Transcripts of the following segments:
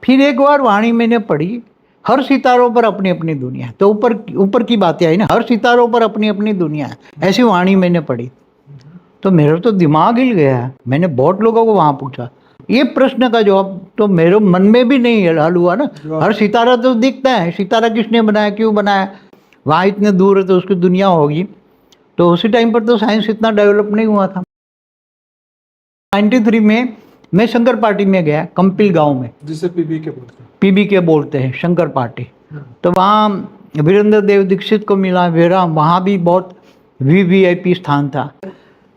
फिर एक बार वाणी मैंने पढ़ी, हर सितारों पर अपनी अपनी दुनिया है। तो ऊपर ऊपर की बातें आई ना, हर सितारों पर अपनी अपनी दुनिया है, ऐसी वाणी मैंने पढ़ी। तो मेरा तो दिमाग हिल गया। मैंने बहुत लोगों को वहाँ पूछा, ये प्रश्न का जवाब तो मेरे मन में भी नहीं हल हुआ ना। हर सितारा तो दिखता है, सितारा किसने बनाया, क्यों बनाया, वहाँ इतने दूर है तो उसकी दुनिया होगी। तो उसी टाइम पर तो साइंस इतना डेवलप नहीं हुआ था। 93 में मैं शंकर पार्टी में गया, कंपिल गांव में, जिसे पीबी के बोलते हैं। पीबी के बोलते हैं, शंकर पार्टी। तो वहाँ वीरेंद्र देव दीक्षित को मिला, वहाँ भी बहुत वीवीआईपी स्थान था।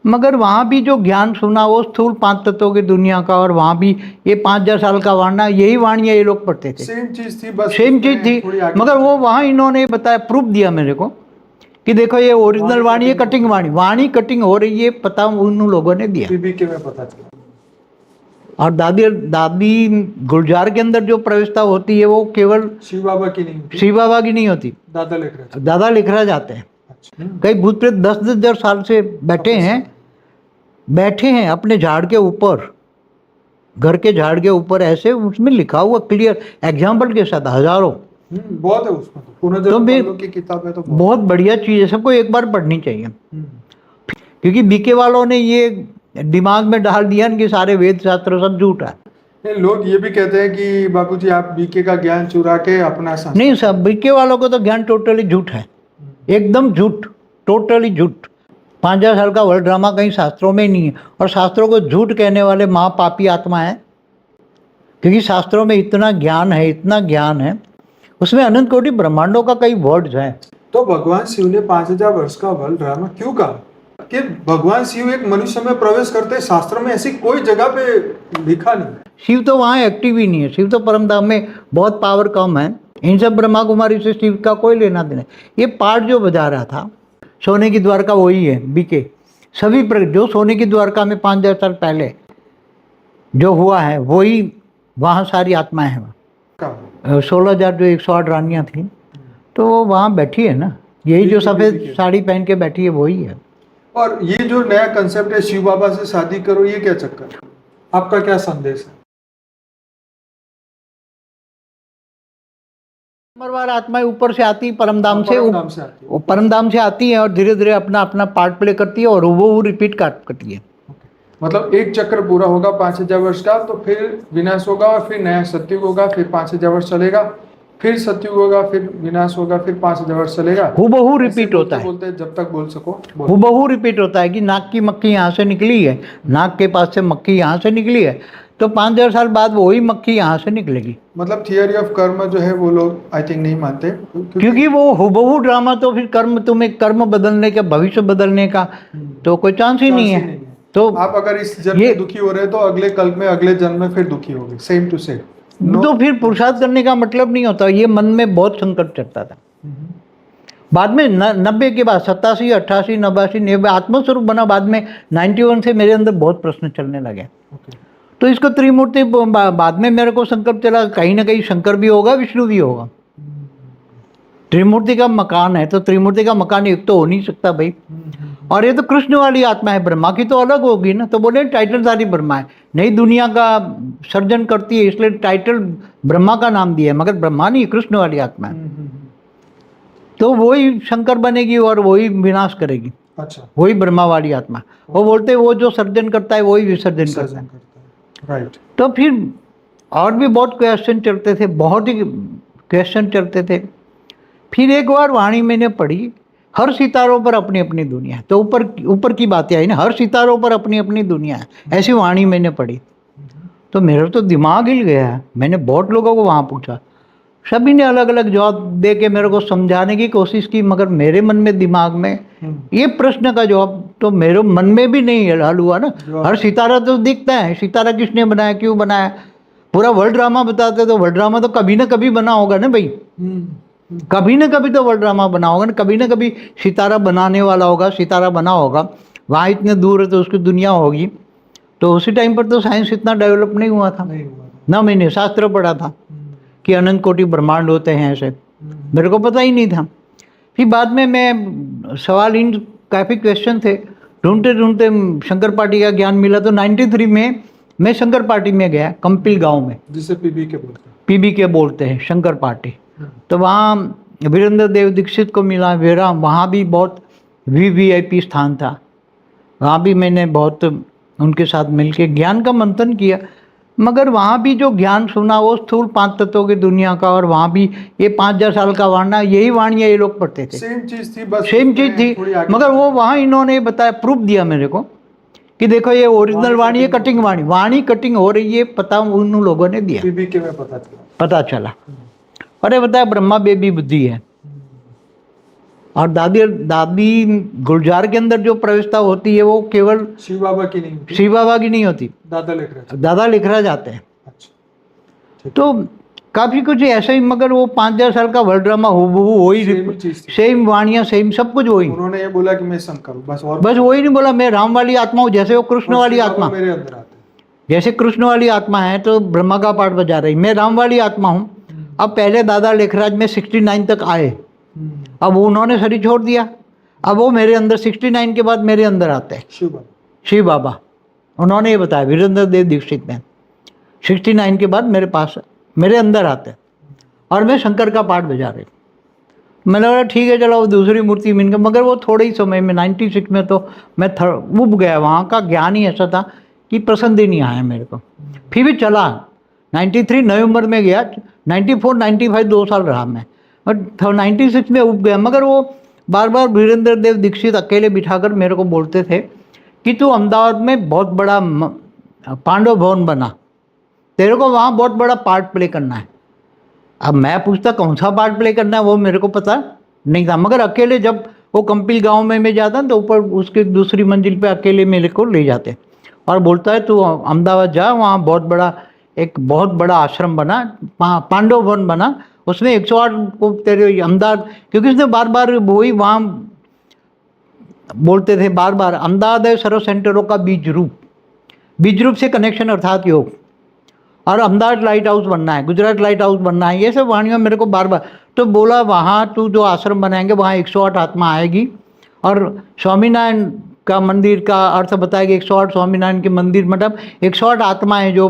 मगर वहाँ भी जो ज्ञान सुना वो स्थूल 5 तत्वों की दुनिया का, और वहाँ भी ये 5000 साल का वाणा, यही वाणियाँ ये लोग पढ़ते थे। सेम चीज थी, बस सेम चीज थी। मगर वो वहाँ इन्होंने बताया, प्रूफ दिया मेरे को कि देखो ये ओरिजिनल वाणी है, कटिंग वाणी कटिंग हो रही है, पता उन लोगों ने दिया। पीबी के में पता चला। और दादी गुलजार के अंदर जो प्रवेशता होती है वो केवल शिव बाबा की नहीं होती, शिव बाबा की नहीं होती, दादा लिख रहे थे। दादा लिखरा जाते हैं। अच्छा। कई भूत प्रेत 10,000 साल से बैठे हैं अपने झाड़ के ऊपर, घर के झाड़ के ऊपर, ऐसे उसमें लिखा हुआ क्लियर एग्जाम्पल के साथ, हजारों। बहुत है उसमें तो, पुनर्जन्म की किताब है तो बहुत बढ़िया चीज़ है, सबको एक बार पढ़नी चाहिए। क्योंकि बीके वालों ने ये दिमाग में डाल दिया कि सारे वेद शास्त्र सब झूठ है। लोग ये भी कहते हैं कि बापूजी आप बीके का ज्ञान चुरा के अपना नहीं, सब बीके वालों को तो ज्ञान टोटली झूठ है, एकदम झूठ, टोटली झूठ। 5000 साल का वर्ल्ड ड्रामा कहीं शास्त्रों में ही नहीं है। और शास्त्रों को झूठ कहने वाले महापापी आत्मा है, क्योंकि शास्त्रों में इतना ज्ञान है, इतना ज्ञान है, उसमें अनंत कोटि ब्रह्मांडों का कई वर्ड्स हैं। तो भगवान शिव ने 5000 वर्ष का वर्ल्ड ड्रामा क्यों कहा? कि भगवान शिव एक मनुष्य में प्रवेश करते, शास्त्र में ऐसी कोई जगह पे लिखा नहीं। शिव तो वहाँ एक्टिव ही नहीं है, शिव तो परमधाम में बहुत पावर कम है। इन सब ब्रह्मा कुमारी से शिव का कोई लेना देना। ये पार्ट जो बजा रहा था सोने की द्वारका वही है बीके। सभी जो सोने की द्वारका में 5000 साल पहले जो हुआ है वही वहाँ सारी आत्माएं हैं। 16,000 जो 108 रानियाँ थी, तो वो वहाँ बैठी है ना, यही जो सफ़ेद साड़ी पहन के बैठी है वही है। और ये जो नया कंसेप्ट है शिव बाबा से शादी करो, ये क्या चक्कर, आपका क्या संदेश है? बार आत्माएं ऊपर से आती, परमधाम से आती, परमधाम से आती है और धीरे धीरे अपना अपना पार्ट प्ले करती है और वो रिपीट करती है। मतलब एक चक्र पूरा होगा 5000 वर्ष का, तो फिर विनाश होगा और फिर नया सत्युग होगा, फिर 5000 वर्ष चलेगा, फिर सत्युग होगा, फिर विनाश होगा, फिर 5000 वर्ष चलेगा। हूबहू रिपीट होता है, बोलते हैं जब तक बोल सको। हूबहू रिपीट होता है कि नाक की मक्खी यहाँ से निकली है, नाक के पास से मक्खी यहाँ से निकली है, तो 5000 साल बाद वही मक्खी यहाँ से निकलेगी। मतलब थियरी ऑफ कर्म जो है वो लोग आई थिंक नहीं मानते, क्योंकि वो हूबहू ड्रामा, तो फिर कर्म, तुम्हें कर्म बदलने का, भविष्य बदलने का तो कोई चांस ही नहीं है। तो आप अगर इस जन्म में दुखी हो रहे हैं तो अगले कल में, अगले जन्म में फिर दुखी होंगे, सेम टू सेम। तो फिर पुरुषार्थ करने का मतलब नहीं होता। ये मन में बहुत संकट चढ़ता था। बाद में 90 के बाद 87, 88, 89, 90 आत्मस्वरूप बना। बाद में 91 से मेरे अंदर बहुत प्रश्न चलने लगे। तो इसको त्रिमूर्ति, बाद में मेरे को संकल्प चला कहीं ना कहीं शंकर भी होगा, विष्णु भी होगा। त्रिमूर्ति का मकान है तो त्रिमूर्ति का मकान एक तो हो नहीं सकता भाई। और ये तो कृष्ण वाली आत्मा है, ब्रह्मा की तो अलग होगी ना। तो बोले टाइटलधारी ब्रह्मा है, नई दुनिया का सर्जन करती है, इसलिए टाइटल ब्रह्मा का नाम दिया है, मगर ब्रह्मा नहीं, कृष्ण वाली आत्मा है। तो वही शंकर बनेगी और वही विनाश करेगी। अच्छा, वही ब्रह्मा वाली आत्मा। वो बोलते हैं वो जो सर्जन करता है वही विसर्जन करता है। राइट। तो फिर और भी बहुत क्वेश्चन चलते थे, बहुत ही क्वेश्चन चलते थे। फिर एक बार वाणी मैंने पढ़ी, हर सितारों पर अपनी अपनी दुनिया है। तो ऊपर की बातें आई ना, हर सितारों पर अपनी अपनी दुनिया है, ऐसी वाणी मैंने पढ़ी। तो मेरा तो दिमाग हिल गया। मैंने बहुत लोगों को वहाँ पूछा, सभी ने अलग अलग जवाब दे के मेरे को समझाने की कोशिश की, मगर मेरे मन में, दिमाग में ये प्रश्न का जवाब तो मेरे मन में भी नहीं हल हुआ ना। हर सितारा तो दिखता है, सितारा किसने बनाया, क्यों बनाया, पूरा वर्ल्ड ड्रामा बताते तो वर्ल्ड ड्रामा तो कभी ना कभी बना होगा ना भाई। कभी ना कभी तो वर्ल्ड ड्रामा बना होगा ना, कभी ना कभी सितारा बनाने वाला होगा, सितारा बना होगा, वहाँ इतने दूर है तो उसकी दुनिया होगी। तो उसी टाइम पर तो साइंस इतना डेवलप नहीं हुआ था ना। मैंने शास्त्र पढ़ा था कि अनंत कोटि ब्रह्मांड होते हैं, ऐसे मेरे को पता ही नहीं था। फिर बाद में मैं सवाल, इन काफ़ी क्वेश्चन थे, ढूंढते ढूंढते शंकर पार्टी का ज्ञान मिला। तो 93 में मैं शंकर पार्टी में गया, कंपिल गांव में, जिसे पीबी के बोलते हैं। पीबी के बोलते हैं, शंकर पार्टी। तो वहाँ वीरेंद्र देव दीक्षित को मिला, वहाँ भी बहुत वीवीआईपी स्थान था। वहाँ भी मैंने बहुत उनके साथ मिलके ज्ञान का मंथन किया। मगर वहाँ भी जो ज्ञान सुना वो स्थूल 5 तत्वों की दुनिया का, और वहाँ भी ये 5,000 साल का वाणा, यही वाणियाँ ये लोग पढ़ते थे, सेम चीज थी, बस सेम चीज थी। मगर वो वहाँ इन्होंने बताया, प्रूफ दिया मेरे को कि देखो ये ओरिजिनल वाणी है, कटिंग वाणी कटिंग हो रही है, पता उन लोगों ने दिया, पीबी के में पता चला। अरे बताया ब्रह्मा बेबी बुद्धि है। और दादी गुलजार के अंदर जो प्रवेशता होती है वो केवल शिव बाबा की नहीं होती, शिव बाबा की नहीं होती, दादा लिख रहा जाते हैं। तो काफी कुछ ऐसा ही, मगर वो 5,000 साल का वर्ल्ड ड्रामा वही सेम वाणियाँ, सेम सब कुछ वही। उन्होंने ये बोला कि मैं शंकर हूँ, बस वही नहीं बोला मैं राम वाली आत्मा हूँ, जैसे वो कृष्ण वाली आत्मा मेरे अंदर आते हैं। जैसे कृष्ण वाली आत्मा है तो ब्रह्मा का पाठ बजा रही, मैं राम वाली आत्मा हूँ। अब पहले दादा लेखराज में 69 तक आए, अब उन्होंने शरीर छोड़ दिया, अब वो मेरे अंदर 69 के बाद मेरे अंदर आते हैं शिव बाबा। उन्होंने ये बताया, वीरेंद्र देव दीक्षित ने 69 के बाद मेरे पास मेरे अंदर आते हैं, और मैं शंकर का पाठ बजा रही। मैंने बोला ठीक है चलो दूसरी मूर्ति मिल गई, मगर वो थोड़े ही समय में 96 में तो मैं उब गया। वहाँ का ज्ञान ही ऐसा था कि पसंद ही नहीं आया मेरे को। फिर भी चला, 93 नवंबर में गया, 94 95 2 साल रहा मैं, और 96 में उब गया। मगर वो बार बार वीरेंद्र देव दीक्षित अकेले बिठाकर मेरे को बोलते थे कि तू अहमदाबाद में बहुत बड़ा पांडव भवन बना, तेरे को वहाँ बहुत बड़ा पार्ट प्ले करना है। अब मैं पूछता कौन सा पार्ट प्ले करना है, वो मेरे को पता नहीं था। मगर अकेले जब वो कंपिल गांव में मैं जाता तो ऊपर उसके दूसरी मंजिल पे अकेले मेरे को ले जाते और बोलता है तू अहमदाबाद जा, वहाँ बहुत बड़ा आश्रम बना, पांडव भवन बना, उसमें 108 को तेरे अहमदाबाद, क्योंकि उसने बार बार वही वहाँ बोलते थे बार बार, अहमदाबाद है सर्व सेंटरों का बीज रूप से कनेक्शन अर्थात योग, और अहमदाबाद लाइट हाउस बनना है, गुजरात लाइट हाउस बनना है, ये सब वाणियाँ मेरे को बार बार। तो बोला वहाँ तू जो आश्रम बनाएंगे वहाँ 108 आत्मा आएगी, और स्वामीनारायण का मंदिर का अर्थ बताएगी 108 स्वामीनारायण के मंदिर, मतलब 108 आत्माएं जो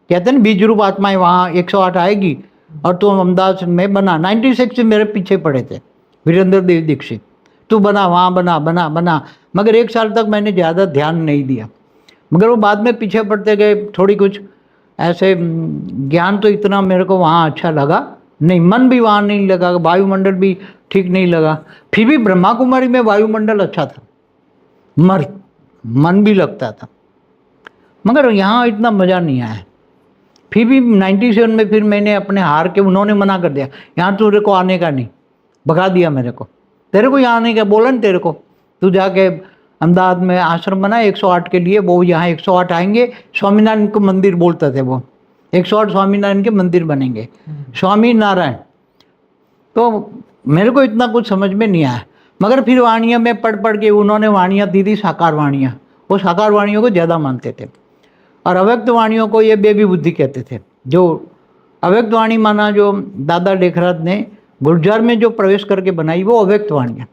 कहते हैं बीज रूप आत्माएं, वहाँ 108 आएगी, और तू अहमदाबाद में बना। 96 से मेरे पीछे पड़े थे वीरेंद्र देव दीक्षित, तू बना वहाँ बना। मगर 1 साल तक मैंने ज़्यादा ध्यान नहीं दिया, मगर वो बाद में पीछे पड़ते गए। थोड़ी कुछ ऐसे ज्ञान तो इतना मेरे को वहाँ अच्छा लगा नहीं, मन भी वहाँ नहीं लगा, वायुमंडल भी ठीक नहीं लगा। फिर भी ब्रह्मा कुमारी में वायुमंडल अच्छा था, मन भी लगता था, मगर यहाँ इतना मज़ा नहीं आया। फिर भी 97 में फिर मैंने अपने हार के, उन्होंने मना कर दिया, यहाँ तेरे को आने का नहीं, भगा दिया मेरे को, तेरे को यहाँ आने का बोला न तेरे को, तू जाके अहमदाबाद में आश्रम बना 108 के लिए, वो यहाँ 108 आएंगे, स्वामीनारायण को मंदिर बोलते थे वो, 108 स्वामीनारायण के मंदिर बनेंगे, स्वामी नारायण। तो मेरे को इतना कुछ समझ में नहीं आया, मगर फिर वाणियाँ में पढ़ के उन्होंने वाणियाँ दी थी, साकार वाणियाँ, वो साकार वाणियों को ज़्यादा मानते थे, और अव्यक्त वाणियों को ये बेबी बुद्धि कहते थे। जो अव्यक्त वाणी माना जो दादा लेखराज ने गुलजार में जो प्रवेश करके बनाई वो अव्यक्त वाणियाँ,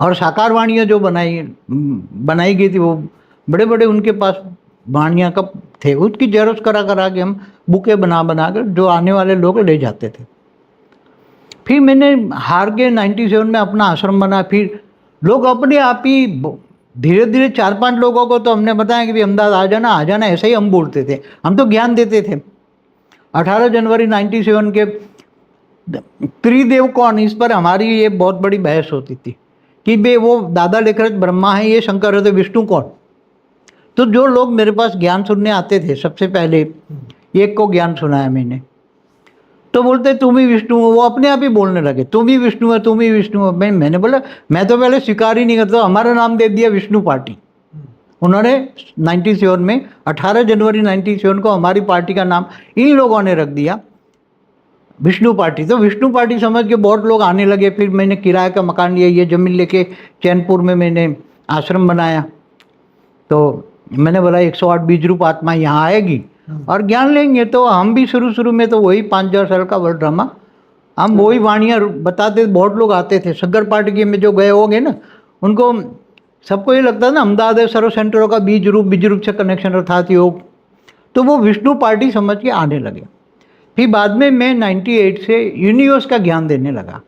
और साकार वाणियाँ जो बनाई गई थी वो बड़े बड़े उनके पास वाणियाँ कब थे, उसकी जेरोक्स करा के हम बुके बना कर जो आने वाले लोग ले जाते थे। फिर मैंने हार के 97 में अपना आश्रम बना। फिर लोग अपने आप ही धीरे धीरे 4-5 लोगों को तो हमने बताया कि भाई अहमदाबाद आ जाना, ऐसे ही हम बोलते थे, हम तो ज्ञान देते थे। 18 जनवरी 97 के त्रिदेव कौन, इस पर हमारी ये बहुत बड़ी बहस होती थी कि बे वो दादा लेखराज ब्रह्मा है, ये शंकर है, तो विष्णु कौन। तो जो लोग मेरे पास ज्ञान सुनने आते थे, सबसे पहले एक को ज्ञान सुनाया मैंने, तो बोलते तुम ही विष्णु हो, वो अपने आप ही बोलने लगे तुम ही विष्णु है, तुम ही विष्णु हो। मैंने बोला मैं तो पहले स्वीकार ही नहीं करता, हमारा नाम दे दिया विष्णु पार्टी। उन्होंने 97 में 18 जनवरी 97 को हमारी पार्टी का नाम इन लोगों ने रख दिया विष्णु पार्टी। तो विष्णु पार्टी समझ के बहुत लोग आने लगे। फिर मैंने किराए का मकान लिया, ये ज़मीन लेके चैनपुर में मैंने आश्रम बनाया। तो मैंने बोला 108 बीज रूप आत्मा यहाँ आएगी और ज्ञान लेंगे। तो हम भी शुरू में तो वही 5000 साल का वर्ल्ड ड्रामा, हम वही वाणियाँ बताते, बहुत लोग आते थे। शंकर पार्टी में जो गए होंगे ना, उनको सबको ये लगता है ना अहमदाबाद सर्व सेंटरों का बीज रूप से कनेक्शन अर्थात योग, तो वो विष्णु पार्टी समझ के आने लगे। फिर बाद में मैं 98 से यूनिवर्स का ज्ञान देने लगा।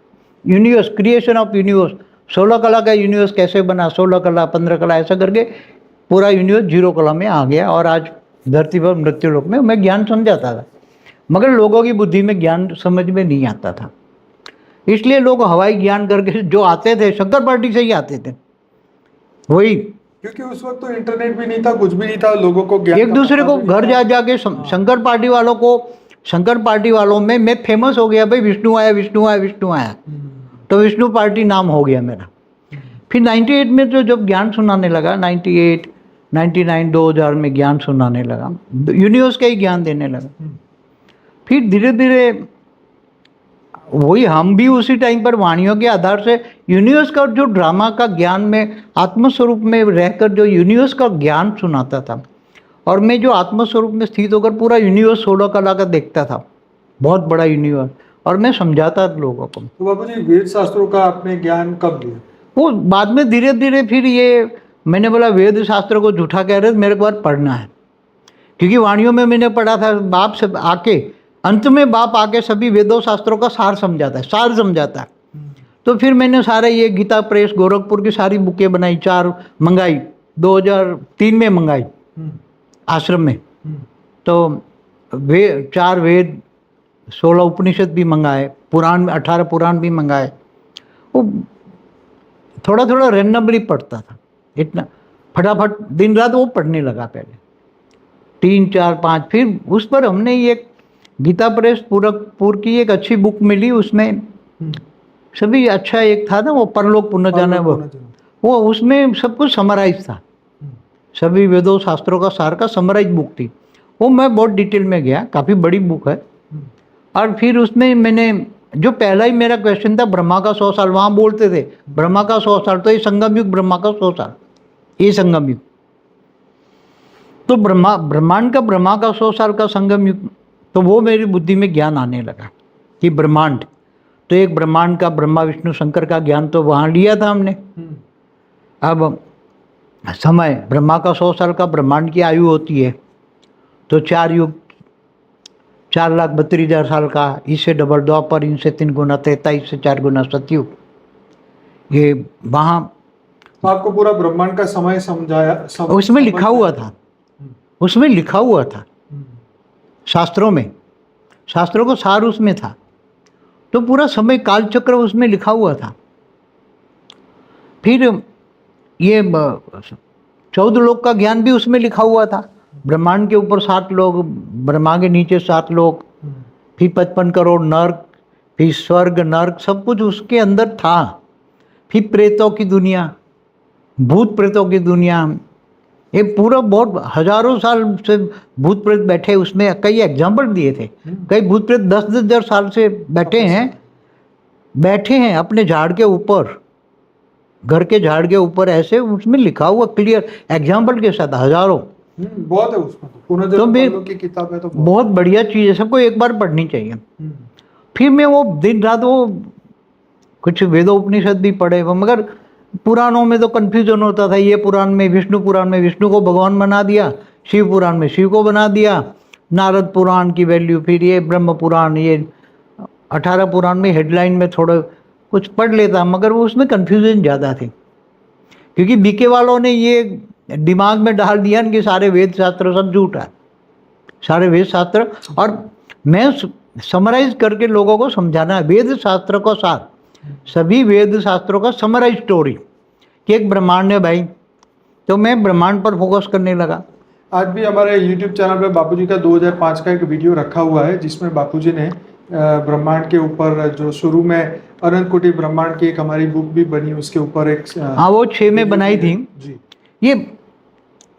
यूनिवर्स, क्रिएशन ऑफ यूनिवर्स, 16 कला का यूनिवर्स कैसे बना, 16 कला 15 कला ऐसा करके पूरा यूनिवर्स 0 कला में आ गया। और आज धरती पर मृत्युलोक में मैं ज्ञान समझाता था, मगर लोगों की बुद्धि में ज्ञान समझ में नहीं आता था। इसलिए लोग हवाई ज्ञान करके जो आते थे शंकर पार्टी से ही आते थे, वही क्योंकि उस वक्त तो इंटरनेट भी नहीं था, कुछ भी नहीं था, लोगों को ज्ञान एक का दूसरे पता को भी नहीं घर था। जा जाके शंकर पार्टी वालों को, शंकर पार्टी वालों में मैं फेमस हो गया, भाई विष्णु आया विष्णु आया विष्णु आया, तो विष्णु पार्टी नाम हो गया मेरा। फिर 98 में तो जब ज्ञान सुनाने लगा, 98, 99, 2000 में ज्ञान सुनाने लगा, यूनिवर्स का ही ज्ञान देने लगा। फिर धीरे धीरे वही हम भी उसी टाइम पर वाणियों के आधार से यूनिवर्स का जो ड्रामा का ज्ञान में आत्मस्वरूप में रहकर जो यूनिवर्स का ज्ञान सुनाता था, और मैं जो आत्मस्वरूप में स्थित होकर पूरा यूनिवर्स 16 कला का देखता था, बहुत बड़ा यूनिवर्स, और मैं समझाता लोगों को। तो बाबू जी, वेद शास्त्रों का आपने ज्ञान कब लिया? वो बाद में धीरे धीरे फिर ये मैंने बोला वेद शास्त्र को झूठा कह रहे, मेरे को बार पढ़ना है, क्योंकि वाणियों में मैंने पढ़ा था बाप से आके, अंत में बाप आके सभी वेदों शास्त्रों का सार समझाता है, सार समझाता है। तो फिर मैंने सारे ये गीता प्रेस गोरखपुर की सारी बुकें बनाई, 4 मंगाई, 2003 में मंगाई आश्रम में। तो 4 वेद, 16 उपनिषद भी मंगाए, पुराण 18 पुराण भी मंगाए। वो थोड़ा थोड़ा रैंडमली पढ़ता था, इतना फटाफट दिन रात वो पढ़ने लगा पहले, 3, 4, 5। फिर उस पर हमने ये गीता प्रेस गोरखपुर की एक अच्छी बुक मिली, उसमें सभी अच्छा एक था ना वो परलोक पुनर्जन्म, वो उसमें सब कुछ समराइज था, सभी वेदों शास्त्रों का सार का समराइज बुक थी। वो मैं बहुत डिटेल में गया, काफ़ी बड़ी बुक है। और फिर उसमें मैंने जो पहला ही मेरा क्वेश्चन था, ब्रह्मा का 100 साल, वहाँ बोलते थे ब्रह्मा का 100 साल, तो ये संगम युग ब्रह्मा का 100 साल, ये संगम युग, तो ब्रह्मांड का ब्रह्मा का 100 साल का संगम युग। तो वो मेरी बुद्धि में ज्ञान आने लगा कि ब्रह्मांड, तो एक ब्रह्मांड का ब्रह्मा विष्णु शंकर का ज्ञान तो वहाँ लिया था हमने। अब समय, ब्रह्मा का 100 साल का ब्रह्मांड की आयु होती है, तो 4 युग 4,32,000 साल का, इससे डबल द्वापर, इनसे 3 गुना 43 से 4 गुना सतयुग, ये वहाँ तो आपको पूरा ब्रह्मांड का समय समझाया, उसमें लिखा हुआ था, उसमें लिखा हुआ था शास्त्रों में, शास्त्रों को सार उसमें था, तो पूरा समय काल चक्र उसमें लिखा हुआ था। फिर ये 14 लोक का ज्ञान भी उसमें लिखा हुआ था, ब्रह्मांड के ऊपर 7 लोग, ब्रह्मा के नीचे 7 लोग, फिर 55 करोड़ नर्क, फिर स्वर्ग नर्क, सब कुछ उसके अंदर था। फिर प्रेतों की दुनिया, भूत प्रेतों की दुनिया, ये पूरा बहुत हजारों साल से भूत प्रेत बैठे, उसमें कई एग्जाम्पल दिए थे। कई भूत प्रेत 10-10 हज़ार साल से बैठे हैं अपने झाड़ के ऊपर, घर के झाड़ के ऊपर, ऐसे उसमें लिखा हुआ क्लियर एग्जाम्पल के साथ, हजारों। बहुत है उसमें, पुनर्जन्म की किताब है, तो बहुत बढ़िया चीज़ है, सबको एक बार पढ़नी चाहिए। फिर मैं वो दिन रात वो कुछ वेदों उपनिषद भी पढ़े, मगर पुराणों में तो कन्फ्यूजन होता था। ये पुराण में विष्णु को भगवान बना दिया, शिव पुराण में शिव को बना दिया, नारद पुराण की वैल्यू, फिर ये ब्रह्म पुराण, ये 18 पुराण में हेडलाइन में थोड़ा कुछ पढ़ लेता, मगर वो उसमें कन्फ्यूजन ज़्यादा थी, क्योंकि बीके वालों ने ये दिमाग में डाल दिया कि सारे वेद शास्त्र सब झूठा है, सारे वेद शास्त्र। और मैं समराइज करके लोगों को समझाना है वेद शास्त्र का सार, सभी वेद शास्त्रों का समराइज स्टोरी कि एक ब्रह्मांड है भाई, तो मैं ब्रह्मांड पर फोकस करने लगा। आज भी हमारे YouTube चैनल पे बापूजी का 2005 का एक वीडियो रखा हुआ है, जिसमें बापूजी ने ब्रह्मांड के ऊपर, जो शुरू में अनंत कोटि ब्रह्मांड की एक हमारी बुक भी बनी, उसके ऊपर एक, हाँ वो 6 में बनाई थी जी। ये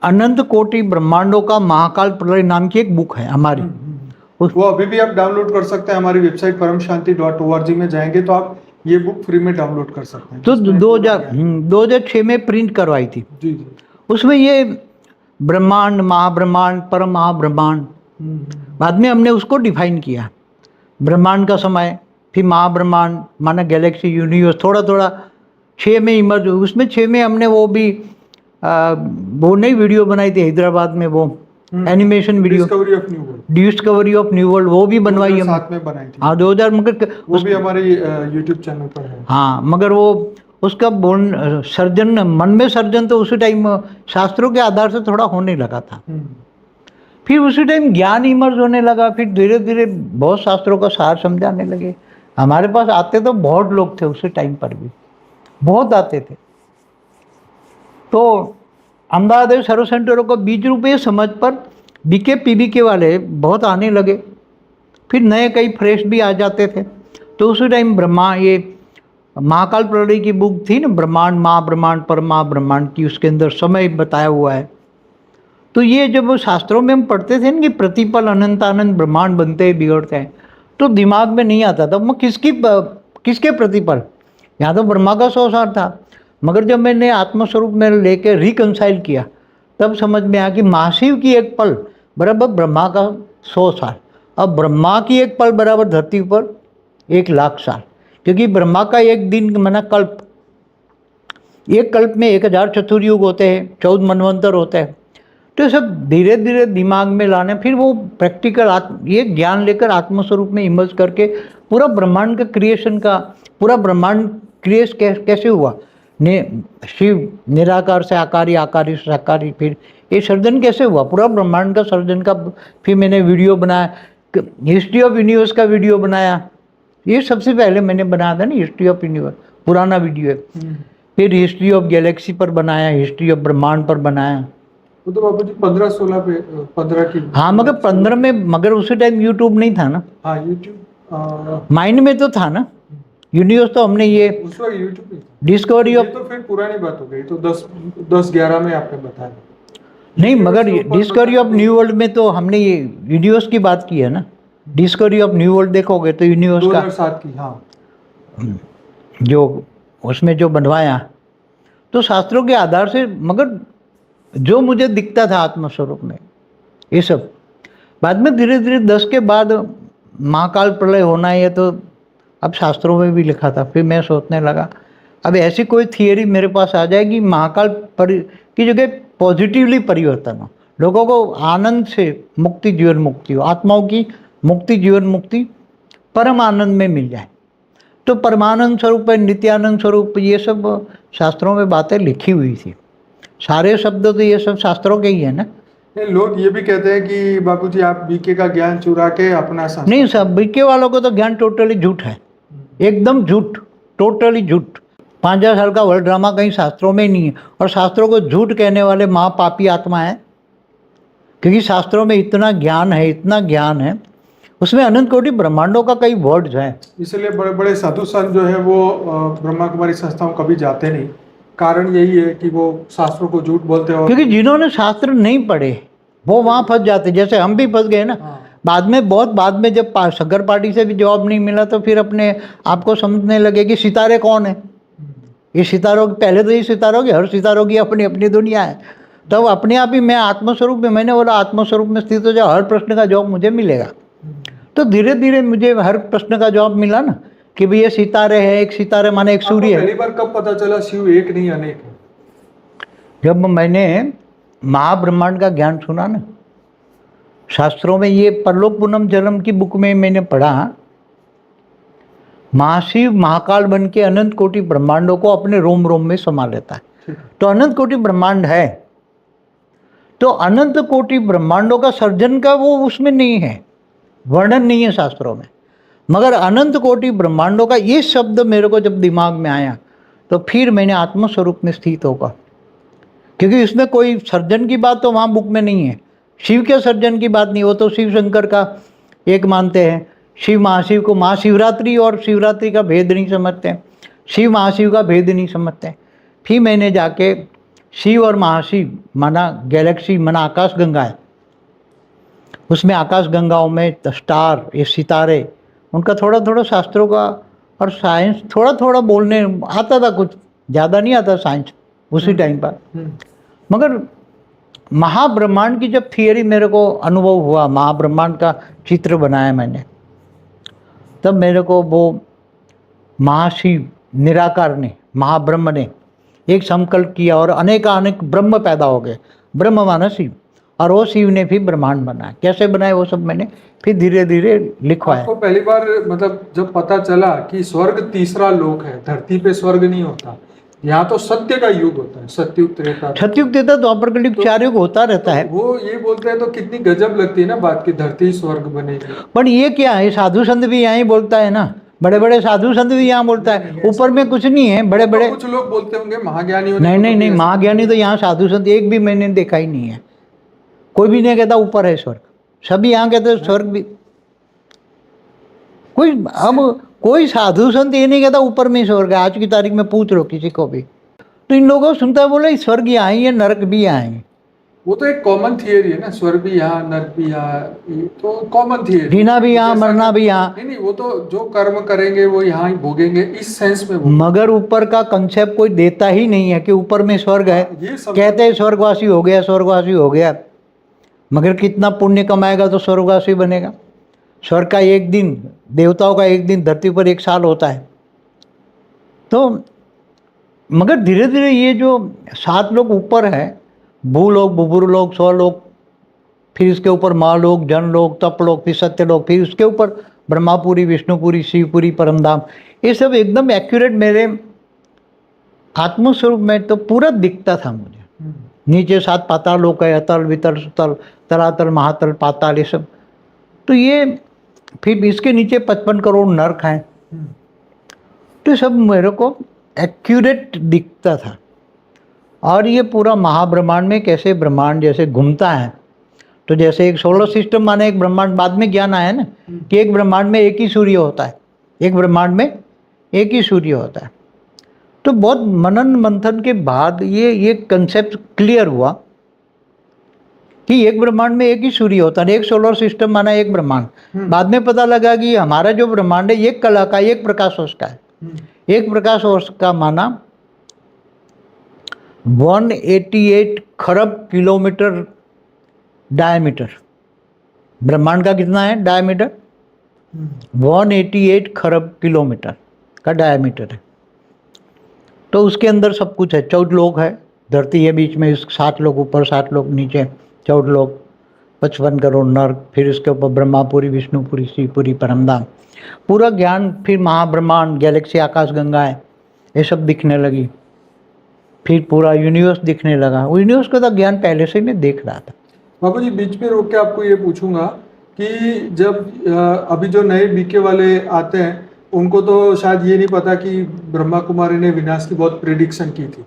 अनंत कोटि ब्रह्मांडों का महाकाल प्रलय नाम की एक बुक है हमारी। वो अभी भी आप डाउनलोड कर सकते हैं, हमारी वेबसाइट परमशांति.org में जाएंगे तो आप ये बुक फ्री में डाउनलोड कर सकते हैं। तो 2006 में प्रिंट करवाई थी जी जी। उसमें ये ब्रह्मांड, महाब्रह्मांड, परम महाब्रह्मांड, बाद में हमने उसको डिफाइन किया, ब्रह्मांड का समय, फिर महाब्रह्मांड माना गैलेक्सी यूनिवर्स, थोड़ा थोड़ा 6 में इमर्ज हुई। उसमें 6 में हमने वो भी वो नई वीडियो बनाई थी हैदराबाद में, वो animation video, discovery of new world, discovery of new world, वो भी बनवाई हमने। साथ में बनाई थी। हाँ 2000, मगर वो भी हमारे यूट्यूब चैनल पर है। हाँ, मगर वो उसका सर्जन, मन में सर्जन तो उसी टाइम शास्त्रों के आधार से थोड़ा होने लगा था। फिर उसी टाइम ज्ञान इमर्ज होने लगा, फिर धीरे धीरे बहुत शास्त्रों का सार समझाने लगे। हमारे पास आते तो बहुत लोग थे उसी टाइम पर भी, बहुत आते थे। तो अहमदाबाद सर्व सेंटरों को 20 रुपये समझ पर बीके पीबीके वाले बहुत आने लगे। फिर नए कई फ्रेश भी आ जाते थे। तो उसी टाइम ब्रह्मा, ये महाकाल प्रलय की बुक थी ना, ब्रह्मांड महाब्रह्मांड परमा ब्रह्मांड की, उसके अंदर समय बताया हुआ है। तो ये जब शास्त्रों में हम पढ़ते थे ना कि प्रतिपल अनंतानंद ब्रह्मांड बनते हैं बिगड़ते हैं, तो दिमाग में नहीं आता था मैं किसके प्रतिपल। यहाँ तो ब्रह्मा का 100 साल था, मगर जब मैंने आत्मस्वरूप में लेके रिकंसाइल किया तब समझ में आया कि महाशिव की एक पल बराबर ब्रह्मा का 100 साल। अब ब्रह्मा की एक पल बराबर धरती पर 1,00,000 साल, क्योंकि ब्रह्मा का एक दिन माना कल्प, एक कल्प में 1000 चतुर्युग होते हैं, 14 मनवंतर होते हैं। तो सब धीरे धीरे दिमाग में लाने, फिर वो प्रैक्टिकल ये ज्ञान लेकर आत्मस्वरूप में इमर्ज करके पूरा ब्रह्मांड का क्रिएशन का, पूरा ब्रह्मांड क्रिएट कैसे हुआ, शिव निराकार से आकारी, आकारी से साकारी, फिर ये सर्जन कैसे हुआ पूरा ब्रह्मांड का सर्जन का। फिर मैंने वीडियो बनाया, हिस्ट्री ऑफ यूनिवर्स का वीडियो बनाया। ये सबसे पहले मैंने बनाया था ना, हिस्ट्री ऑफ यूनिवर्स, पुराना वीडियो है। फिर हिस्ट्री ऑफ गैलेक्सी पर बनाया, हिस्ट्री ऑफ ब्रह्मांड पर बनाया। वो तो बाबू जी 15-16 पे 15 की। हाँ, मगर 15 में, मगर उसी टाइम यूट्यूब नहीं था ना। हाँ यूट्यूब माइंड में तो था ना यूनिवर्स, तो हमने ये उस वक्त यूट्यूब नहीं था। डिस्कवरी ऑफ, तो फिर पुरानी बात हो गई, तो 10-11 में आपने बताया नहीं, मगर डिस्कवरी ऑफ न्यू वर्ल्ड में तो हमने ये यूनिवर्स की बात की है ना। डिस्कवरी ऑफ न्यू वर्ल्ड देखोगे तो यूनिवर्स का 2007 की। हाँ, जो उसमें जो बनवाया तो शास्त्रों के आधार से, मगर जो मुझे दिखता था आत्मस्वरूप में ये सब। बाद में धीरे धीरे 10 के बाद महाकाल प्रलय होना है, तो अब शास्त्रों में भी लिखा था। फिर मैं सोचने लगा अब ऐसी कोई थियरी मेरे पास आ जाएगी महाकाल की जगह पॉजिटिवली परिवर्तन हो, लोगों को आनंद से मुक्ति, जीवन मुक्ति हो, आत्माओं की मुक्ति, जीवन मुक्ति परम आनंद में मिल जाए। तो परमानंद स्वरूप है, नित्यानंद स्वरूप, ये सब शास्त्रों में बातें लिखी हुई थी। सारे शब्द तो ये सब शास्त्रों के ही है ना। लोग ये भी कहते हैं कि बापूजी आप बीके का ज्ञान चुरा के अपना नहीं, सब बीके वालों को तो ज्ञान टोटली झूठ है, एकदम झूठ, टोटली झूठ। 5000 साल का वर्ल्ड ड्रामा कहीं शास्त्रों में ही नहीं है। और शास्त्रों को झूठ कहने वाले महापापी आत्मा है, क्योंकि शास्त्रों में इतना ज्ञान है, इतना ज्ञान है, उसमें अनंत कोटि ब्रह्मांडों का कई वर्ड्स हैं। इसलिए बड़े बड़े साधु संत जो है वो ब्रह्मा कुमारी संस्थाओं कभी जाते नहीं। कारण यही है कि वो शास्त्रों को झूठ बोलते हैं। क्योंकि जिन्होंने शास्त्र नहीं पढ़े वो वहाँ फंस जाते, जैसे हम भी फंस गए ना। बाद में, बहुत बाद में, जब शंकर पार्टी से भी जवाब नहीं मिला तो फिर अपने आप को समझने लगे कि सितारे कौन है। ये सितारों, पहले तो ये सितारों की, हर सितारों की अपनी अपनी दुनिया है। तब अपने आप ही मैं आत्मस्वरूप में, मैंने बोला आत्मस्वरूप में स्थित हो जाओ, हर प्रश्न का जवाब मुझे मिलेगा। तो धीरे धीरे मुझे हर प्रश्न का जवाब मिला ना, कि भाई ये सितारे है, एक सितारे माने एक सूर्य है। पहली बार कब पता चला शिव एक नहीं अनेक है? जब मैंने महाब्रह्मांड का ज्ञान सुना ना, शास्त्रों में ये परलोक पूनम जन्म की बुक में मैंने पढ़ा, महाशिव महाकाल बन के अनंत कोटि ब्रह्मांडों को अपने रोम रोम में समा लेता है। तो अनंत कोटि ब्रह्मांड है, तो अनंत कोटि ब्रह्मांडों का सर्जन का वो उसमें नहीं है, वर्णन नहीं है शास्त्रों में। मगर अनंत कोटि ब्रह्मांडों का ये शब्द मेरे को जब दिमाग में आया तो फिर मैंने आत्मस्वरूप में स्थित होगा, क्योंकि इसमें कोई सर्जन की बात तो वहाँ बुक में नहीं है, शिव के सर्जन की बात नहीं। वो तो शिव शंकर का एक मानते हैं, शिव महाशिव को महाशिवरात्रि और शिवरात्रि का भेद नहीं समझते हैं, शिव महाशिव का भेद नहीं समझते हैं। फिर मैंने जाके शिव और महाशिव माना गैलेक्सी, माना आकाश गंगा है, उसमें आकाश गंगाओं में स्टार, ये सितारे, उनका थोड़ा थोड़ा शास्त्रों का और साइंस थोड़ा थोड़ा बोलने आता था, कुछ ज़्यादा नहीं आता साइंस उसी टाइम पर। मगर महाब्रह्मांड की जब थियरी मेरे को अनुभव हुआ, महाब्रह्मांड का चित्र बनाया मैंने, तब मेरे को वो महाशिव निराकार ने, महाब्रह्म ने एक संकल्प किया और अनेकानेक ब्रह्म पैदा हो गए। ब्रह्म माना शिव, और वो शिव ने फिर ब्रह्मांड बनाया। कैसे बनाए वो सब मैंने फिर धीरे धीरे लिखवाया। आपको पहली बार मतलब जब पता चला कि स्वर्ग तीसरा लोक है, धरती पे स्वर्ग नहीं होता, यहाँ तो सत्य का युग होता है, सत्युग त्रेता। सतयुग देता द्वापर कलयुग तो- 4 युग होता रहता है। वो ये बोलते हैं तो कितनी गजब लगती है ना बात की, धरती स्वर्ग बनेगी। पर ये क्या है, साधु संत भी यहाँ ही बोलता है ना, बड़े बड़े साधु संत भी यहाँ बोलता है, ऊपर में कुछ नहीं है। बड़े बड़े तो कुछ लोग बोलते होंगे महाज्ञानियों ने नहीं तो नहीं नहीं, कभी ऐसा- महाज्ञानी तो यहाँ साधु संत एक भी मैंने देखा ही नहीं है। कोई भी नहीं कहता ऊपर है स्वर्ग, सभी यहाँ कहते हैं स्वर्ग भी। कोई अब कोई साधु संत ये नहीं कहता ऊपर में स्वर्ग है। आज की तारीख में पूछ लो किसी को भी, तो इन लोगों को सुनता है बोले स्वर्ग यहाँ ही है, नरक भी यहाँ है। वो तो एक कॉमन थियरी है ना, स्वर्ग भी यहाँ नरक भी यहाँ, ये तो कॉमन थियरी। जीना भी यहाँ, मरना भी यहाँ। नहीं नहीं, वो तो जो कर्म करेंगे वो यहाँ ही भोगेंगे, इस सेंस में वो मगर ऊपर का कंसेप्ट कोई देता ही नहीं है कि ऊपर में स्वर्ग है। ये सब कहते हैं स्वर्गवासी हो गया, स्वर्गवासी हो गया, मगर कितना पुण्य कमाएगा तो स्वर्गवासी बनेगा। स्वर्ग का एक दिन, देवताओं का एक दिन, धरती पर 1 साल होता है। तो मगर धीरे धीरे ये जो 7 लोग ऊपर है, भूलोक, बुभुरलोक, स्वलोक, फिर इसके ऊपर महालोक, जनलोक, तपलोक, फिर सत्यलोक, फिर उसके ऊपर ब्रह्मापुरी, विष्णुपुरी, शिवपुरी, परमधाम, ये सब एकदम एक्यूरेट मेरे आत्मस्वरूप में तो पूरा दिखता था मुझे। नीचे 7 पाताल लोक है, अतल, वितल, सुतल, तलातल, महातल, पाताल, ये सब। तो ये फिर इसके नीचे 55 करोड़ नर्क हैं। तो सब मेरे को एक्यूरेट दिखता था। और ये पूरा महाब्रह्मांड में कैसे ब्रह्मांड जैसे घूमता है, तो जैसे एक सोलर सिस्टम माने एक ब्रह्मांड, बाद में ज्ञान आया ना कि एक ब्रह्मांड में एक ही सूर्य होता है, एक ब्रह्मांड में एक ही सूर्य होता है। तो बहुत मनन मंथन के बाद ये कंसेप्ट क्लियर हुआ कि एक ब्रह्मांड में एक ही सूर्य होता है, एक सोलर सिस्टम माना एक ब्रह्मांड। बाद में पता लगा कि हमारा जो ब्रह्मांड है एक कला का, एक प्रकाश वर्ष का है। एक प्रकाश वर्ष का माना 188 खरब किलोमीटर डायमीटर। ब्रह्मांड का कितना है डायमीटर? 188 खरब किलोमीटर का डायमीटर है। तो उसके अंदर सब कुछ है। 14 लोक है, धरती है बीच में, 7 लोग ऊपर, 7 लोग नीचे, 14 लोग, 55 करोड़ नर्क, फिर उसके ऊपर ब्रह्मापुरी, विष्णुपुरी, शिवपुरी, परमधाम, पूरा ज्ञान। फिर महाब्रह्मांड, गैलेक्सी, आकाश गंगा है, ये सब दिखने लगी। फिर पूरा यूनिवर्स दिखने लगा। यूनिवर्स का तो ज्ञान पहले से मैं देख रहा था। बाबू जी बीच में रोक के आपको ये पूछूंगा कि जब अभी जो नए बीके वाले आते हैं उनको तो शायद ये नहीं पता कि ब्रह्मा कुमारी ने विनाश की बहुत प्रिडिक्शन की थी,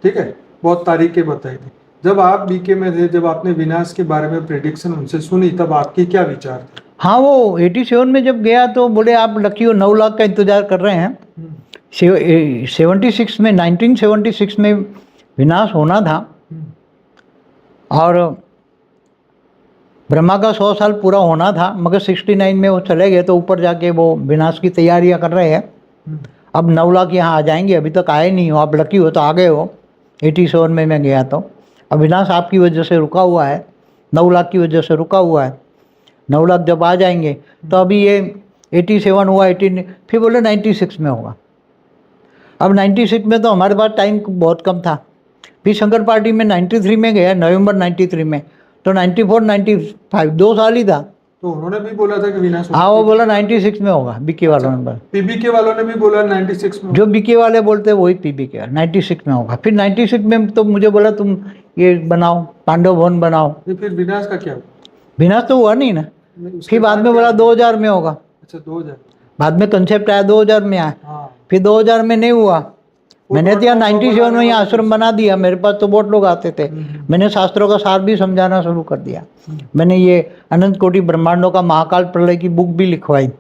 ठीक है, बहुत तारीखें बताई थी। जब आप बीके में थे, जब आपने विनाश के बारे में प्रिडिक्शन उनसे सुनी, तब आपके क्या विचार थे? हाँ, वो 87 में जब गया तो बोले आप लकी हो, 9 लाख का इंतजार कर रहे हैं। 76 में, 1976 में विनाश होना था और ब्रह्मा का 100 साल पूरा होना था, मगर 69 में वो चले गए। तो ऊपर जाके वो विनाश की तैयारियां कर रहे हैं। अब 9 लाख यहाँ आ जाएंगे, अभी तक आए नहीं हो, आप लकी हो तो आ गए हो। 87 में मैं गया तो अब विनाश आपकी वजह से रुका हुआ है, 9 लाख की वजह से रुका हुआ है। 9 लाख जब आ जाएंगे तो अभी ये 87 हुआ, 18, फिर बोले 96 में होगा। अब 96 में तो हमारे पास टाइम बहुत कम था। फिर शंकर पार्टी में 93 में गया, नवंबर 93 में, तो 94, 95 2 साल ही था। तो उन्होंने भी बोला था कि विनाश हाँ, वो बोला 96 में होगा, बीके वालों ने बोला। पीबीके वालों ने भी बोला 96 में। जो बीके वाले बोलते हैं वही पीबीके 96 में होगा। फिर 96 में तो मुझे बोला तुम ये बनाओ, पांडव भवन बनाओ। फिर विनाश का क्या हुआ? विनाश तो हुआ नहीं ना। फिर बाद में बोला 2000 में होगा। अच्छा, 2000 बाद में कंसेप्ट आया 2000 में आया। हाँ। फिर 2000 में नहीं हुआ। मैंने तो यहाँ 97 में ही आश्रम बना दिया। मेरे पास तो बहुत लोग आते थे। मैंने शास्त्रों का सार भी समझाना शुरू कर दिया। मैंने ये अनंत कोटि ब्रह्मांडों का महाकाल प्रलय की बुक भी लिखवाई।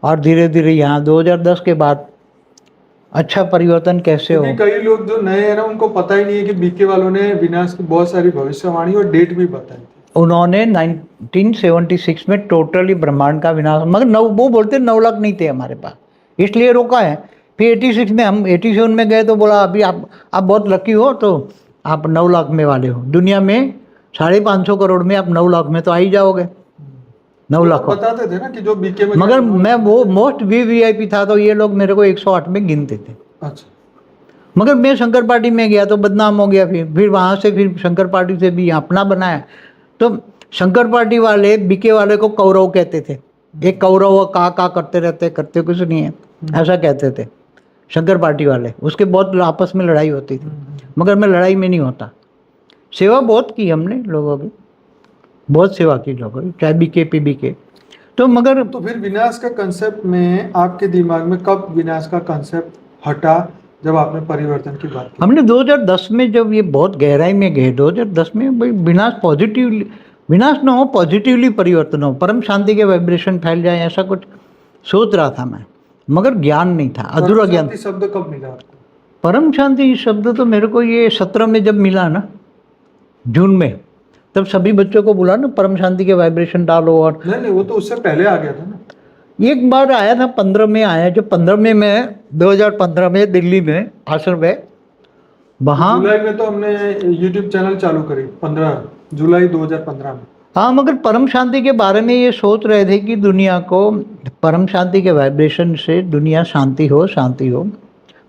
और धीरे धीरे यहाँ 2010 के बाद अच्छा परिवर्तन कैसे हो। क्योंकि कई लोग जो नए हैं ना, उनको पता ही नहीं है कि बीके वालों ने विनाश की बहुत सारी भविष्यवाणी और डेट भी बताई थी। उन्होंने 1976 में टोटली ब्रह्मांड का विनाश, मगर वो बोलते 9 लाख नहीं थे हमारे पास, इसलिए रोका है। फिर 86 में हम 87 में गए तो बोला अभी आप बहुत लकी हो, तो आप 9 लाख में वाले हो। दुनिया में 550 करोड़ में आप 9 लाख में तो आ ही जाओगे। 9 लाख बताते थे ना कि जो बीके में, मगर मैं वो मोस्ट वीवीआईपी था, तो ये लोग मेरे को 108 में गिनते थे। अच्छा, मगर मैं शंकर पार्टी में गया तो बदनाम हो गया। फिर वहाँ से फिर शंकर पार्टी से भी अपना बनाया। तो शंकर पार्टी वाले बीके वाले को कौरव कहते थे, एक कौरव का करते रहते, करते कुछ नहीं है, ऐसा कहते थे शंकर पार्टी वाले। उसके बहुत आपस में लड़ाई होती थी, मगर मैं लड़ाई में नहीं होता। सेवा बहुत की हमने लोगों की, बहुत सेवा की लोगों की, चाहे बीके पीबी के। तो मगर तो फिर विनाश का कंसेप्ट में आपके दिमाग में कब विनाश का कंसेप्ट हटा, जब आपने परिवर्तन की बात की? हमने 2010 में जब ये बहुत गहराई में गए, 2010 में भाई विनाश पॉजिटिवली, विनाश ना हो, पॉजिटिवली परिवर्तन हो, परम शांति के वाइब्रेशन फैल जाए, ऐसा कुछ सोच रहा था मैं, मगर ज्ञान नहीं था, अधूरा ज्ञान। शांति शब्द कब मिला आपको? परम शांति शब्द तो मेरे को ये 17 में जब मिला ना, जून में, तब सभी बच्चों को बोला ना परम शांति के वाइब्रेशन डालो। और नहीं, वो तो उससे पहले आ गया था ना। एक बार आया था, 15 में आया, जो 15 में मैं 2015 में दिल्ली में आश्रम में, वहाँ जुलाई में तो हमने यूट्यूब चैनल चालू करी, 15 जुलाई 2015 में। हाँ, मगर परम शांति के बारे में ये सोच रहे थे कि दुनिया को परम शांति के वाइब्रेशन से दुनिया शांति हो, शांति हो,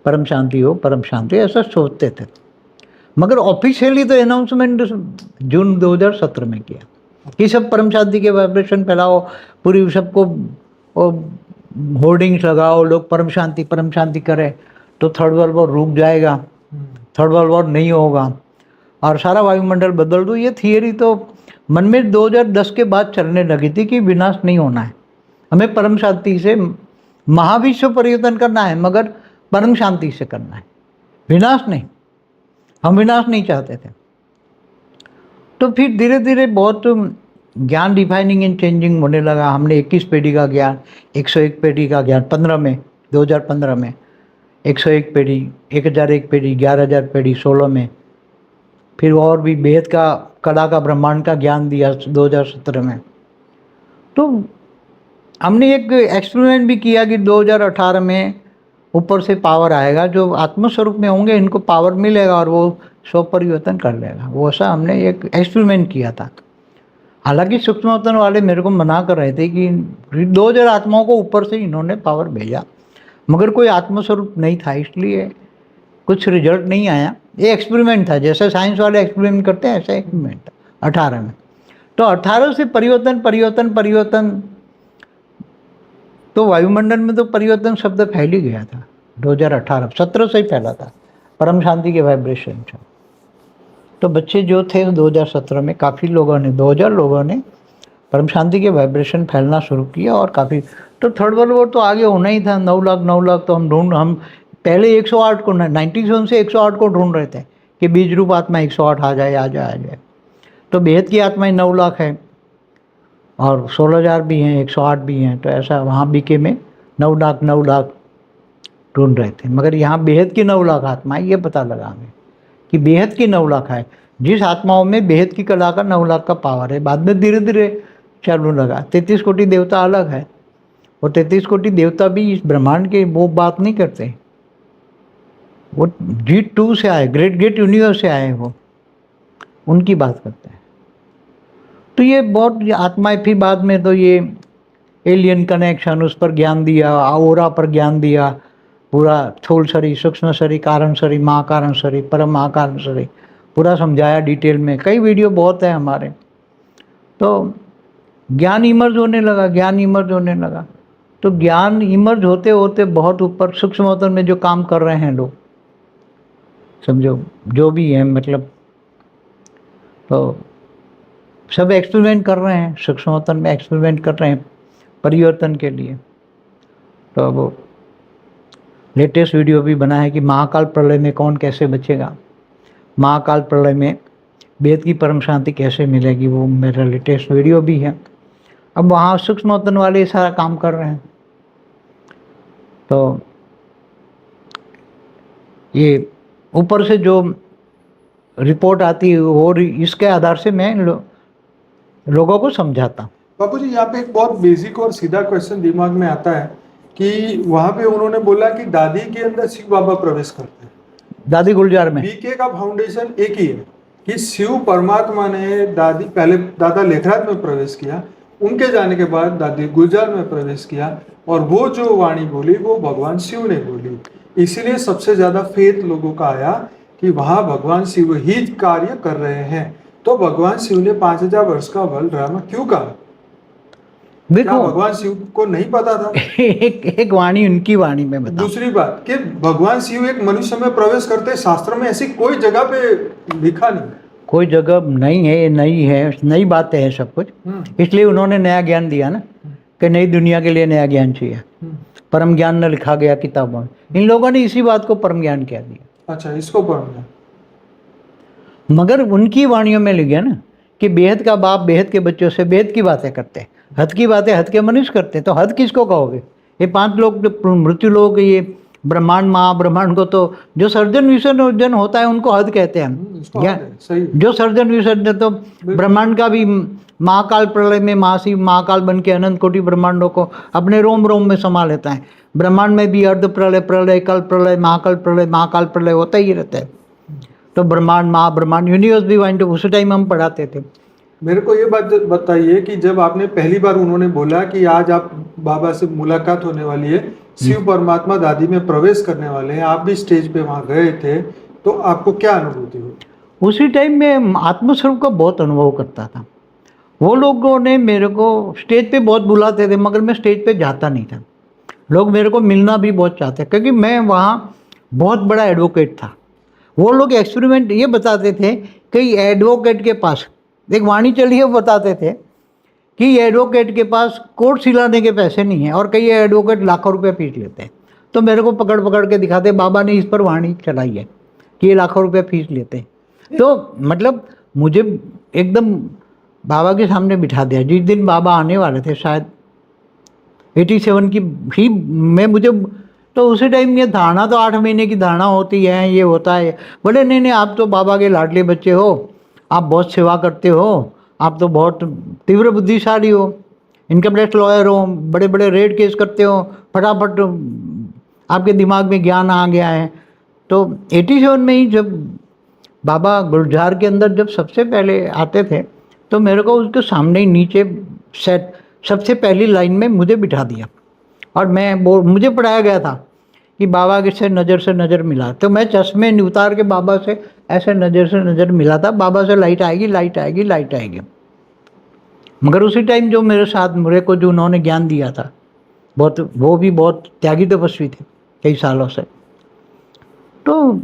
परम शांति हो, परम शांति, ऐसा सोचते थे। मगर ऑफिशियली तो अनाउंसमेंट जून 2017 में किया कि सब परम शांति के वाइब्रेशन फैलाओ, पूरी सबको होर्डिंग्स लगाओ, लोग परम शांति करें, तो थर्ड वर्ल्ड वॉर रुक जाएगा, थर्ड वर्ल्ड वॉर नहीं होगा और सारा वायुमंडल बदल दो। ये थियरी तो मन में 2010 के बाद चलने लगी थी कि विनाश नहीं होना है, हमें परम शांति से महाविश्व परिवर्तन करना है, मगर परम शांति से करना है, विनाश नहीं। हम विनाश नहीं चाहते थे। तो फिर धीरे धीरे बहुत ज्ञान डिफाइनिंग एंड चेंजिंग होने लगा। हमने 21 पीढ़ी का ज्ञान, 101 पीढ़ी का ज्ञान 15 में, 2015 में 101 पीढ़ी, 1001 पीढ़ी, 11,000 पीढ़ी 16 में, फिर और भी बेहद का कला का ब्रह्मांड का ज्ञान दिया 2017 में। तो हमने एक एक्सपेरिमेंट भी किया कि 2018 में ऊपर से पावर आएगा, जो आत्मस्वरूप में होंगे इनको पावर मिलेगा और वो स्व परिवर्तन कर लेगा। वो ऐसा हमने एक एक्सपेरिमेंट किया था। हालांकि सूक्ष्मतन वाले मेरे को मना कर रहे थे कि 2000 आत्माओं को ऊपर से इन्होंने पावर भेजा, मगर कोई आत्मस्वरूप नहीं था, इसलिए कुछ रिजल्ट नहीं आया। ये एक्सपेरिमेंट था, जैसे साइंस वाले एक्सपेरिमेंट करते हैं, ऐसा एक्सपेरिमेंट था 18 में। तो 18 से परिवर्तन, तो वायुमंडल में तो परिवर्तन शब्द फैल ही गया था 2018, 17 से ही फैला था परम शांति के वाइब्रेशन से। तो बच्चे जो थे 2017 में काफ़ी लोगों ने, 2000 लोगों ने परम शांति के वाइब्रेशन फैलना शुरू किया और काफ़ी। तो थर्ड वर्ल्ड वॉर तो आगे होना ही था, 9 लाख तो हम पहले 108 को 97 से 108 को ढूंढ रहे थे कि बीज रूप आत्मा 108 आ जाए। तो बेहद की आत्माएं 9 लाख है और 16,000 भी हैं, 108 भी हैं। तो ऐसा वहाँ बीके में 9 लाख ढूंढ रहे थे, मगर यहाँ बेहद की 9 लाख आत्माएं, ये पता लगा हमें कि बेहद की 9 लाख है। जिस आत्माओं में बेहद की कला का 9 लाख का पावर है। बाद में धीरे धीरे चालू लगा। 33 कोटि देवता अलग है, और 33 कोटि देवता भी इस ब्रह्मांड के वो बात नहीं करते, वो G2 से आए, ग्रेट यूनिवर्स से आए, वो उनकी बात करते हैं। तो ये बहुत आत्माएं, फिर बाद में तो ये एलियन कनेक्शन, उस पर ज्ञान दिया, ओरा पर ज्ञान दिया, पूरा स्थूल शरीर, सूक्ष्म शरीर, कारण शरीर, महाकारण शरीर, परम महाकारण शरीर, पूरा समझाया डिटेल में। कई वीडियो बहुत है हमारे। तो ज्ञान इमर्ज होने लगा। तो ज्ञान इमर्ज होते होते बहुत ऊपर सूक्ष्म में जो काम कर रहे हैं लोग, समझो जो भी है, मतलब तो सब एक्सपेरिमेंट कर रहे हैं, सूक्ष्म में एक्सपेरिमेंट कर रहे हैं परिवर्तन के लिए। तो वो लेटेस्ट वीडियो भी बना है कि महाकाल प्रलय में कौन कैसे बचेगा, महाकाल प्रलय में वेद की परम शांति कैसे मिलेगी, वो मेरा लेटेस्ट वीडियो भी है। अब वहाँ सूक्ष्म वाले सारा काम कर रहे हैं। तो ये ऊपर से जो रिपोर्ट आती है वो इसके आधार से मैं लोगों को समझाता हूँ। बापू जी, यहाँ पे एक बहुत बेसिक और सीधा क्वेश्चन दिमाग में आता है कि वहाँ पे उन्होंने बोला कि दादी के अंदर शिव बाबा प्रवेश करते हैं, दादी गुलजार में। बीके का फाउंडेशन एक ही है कि शिव परमात्मा ने पहले दादा लेखराज में प्रवेश किया, उनके जाने के बाद दादी गुलजार में प्रवेश किया, और वो जो वाणी बोली वो भगवान शिव ने बोली। इसीलिए सबसे ज्यादा फेथ लोगों का आया कि वहाँ भगवान शिव ही कार्य कर रहे हैं। तो भगवान शिव ने 5000 वर्ष का वर्ल्ड ड्रामा क्यों कहा? क्या देखो भगवान शिव को नहीं पता था? एक वाणी उनकी वाणी में बताऊं। दूसरी बात कि भगवान शिव एक मनुष्य में प्रवेश करते हैं, शास्त्र में ऐसी कोई जगह पे लिखा नहीं। कोई जगह नहीं है, ये नई है, नई बातें हैं सब कुछ, इसलिए उन्होंने नया ज्ञान दिया ना, कि नई दुनिया के लिए नया ज्ञान चाहिए। परम ज्ञान न लिखा गया किताबों में, इन लोगों ने इसी बात को परम ज्ञान कह दिया। अच्छा, इसको पढ़ना। मगर उनकी वाणियों में लिख गया ना कि बेहद का बाप बेहद के बच्चों से बेहद की बातें करते हैं, हद की बातें हद के मनुष्य करते हैं, तो हद किसको कहोगे? ये 5 लोग जो मृत्यु लोग, ये ब्रह्मांड महाब्रह्मांड को, तो जो सर्जन विसर्जन होता है उनको हद कहते हैं हम। इसको क्या हद है, सही। जो सर्जन विसर्जन, तो ब्रह्मांड का भी महाकाल प्रलय में महाशिव महाकाल बन के अनंत कोटि ब्रह्मांडों को अपने रोम रोम में समा लेता है। ब्रह्मांड में भी अर्ध प्रलय, प्रलय, कल प्रलय, महाकाल प्रलय होता ही रहता है। तो ब्रह्मांड महाब्रह्मांड यूनिवर्स भी वाइन, तो उस टाइम हम पढ़ाते थे। मेरे को ये बात बताइए कि जब आपने पहली बार, उन्होंने बोला कि आज आप बाबा से मुलाकात होने वाली है, शिव परमात्मा दादी में प्रवेश करने वाले हैं, आप भी स्टेज पे वहां गए थे, तो आपको क्या अनुभूति हुई? उसी टाइम में आत्मस्वरूप का बहुत अनुभव करता था। वो लोगों ने मेरे को स्टेज पे बहुत बुलाते थे, मगर मैं स्टेज पे जाता नहीं था। लोग मेरे को मिलना भी बहुत चाहते, क्योंकि मैं वहाँ बहुत बड़ा एडवोकेट था। वो लोग एक्सपेरिमेंट ये बताते थे कि एडवोकेट के पास एक वाणी चली है, वो बताते थे कि एडवोकेट के पास कोर्ट सिलाने के पैसे नहीं हैं, और कई एडवोकेट लाखों रुपए फीस लेते हैं। तो मेरे को पकड़ पकड़ के दिखाते, बाबा ने इस पर वाणी चलाई है कि ये लाखों रुपए फीस लेते हैं। तो मतलब मुझे एकदम बाबा के सामने बिठा दिया। जिस दिन बाबा आने वाले थे, शायद 87 की ही मैं, मुझे तो उसी टाइम ये धारणा, तो 8 महीने की धारणा होती है, ये होता है। बोले नहीं नहीं, आप तो बाबा के लाडले बच्चे हो, आप बहुत सेवा करते हो, आप तो बहुत तीव्र बुद्धिशाली हो, इनकम टैक्स लॉयर हो, बड़े बड़े रेड केस करते हो, फटाफट आपके दिमाग में ज्ञान आ गया है। तो 87 में ही जब बाबा गुलजार के अंदर जब सबसे पहले आते थे, तो मेरे को उसके सामने ही नीचे सेट सबसे पहली लाइन में मुझे बिठा दिया, और मैं मुझे पढ़ाया गया था कि बाबा के से नज़र मिला। तो मैं चश्मे उतार के बाबा से ऐसे नज़र से नज़र मिला था। बाबा से लाइट आएगी, लाइट आएगी, लाइट आएगी। मगर उसी टाइम जो मेरे साथ मेरे को जो उन्होंने ज्ञान दिया था, बहुत, वो भी बहुत त्यागी तपस्वी थे कई सालों से, तो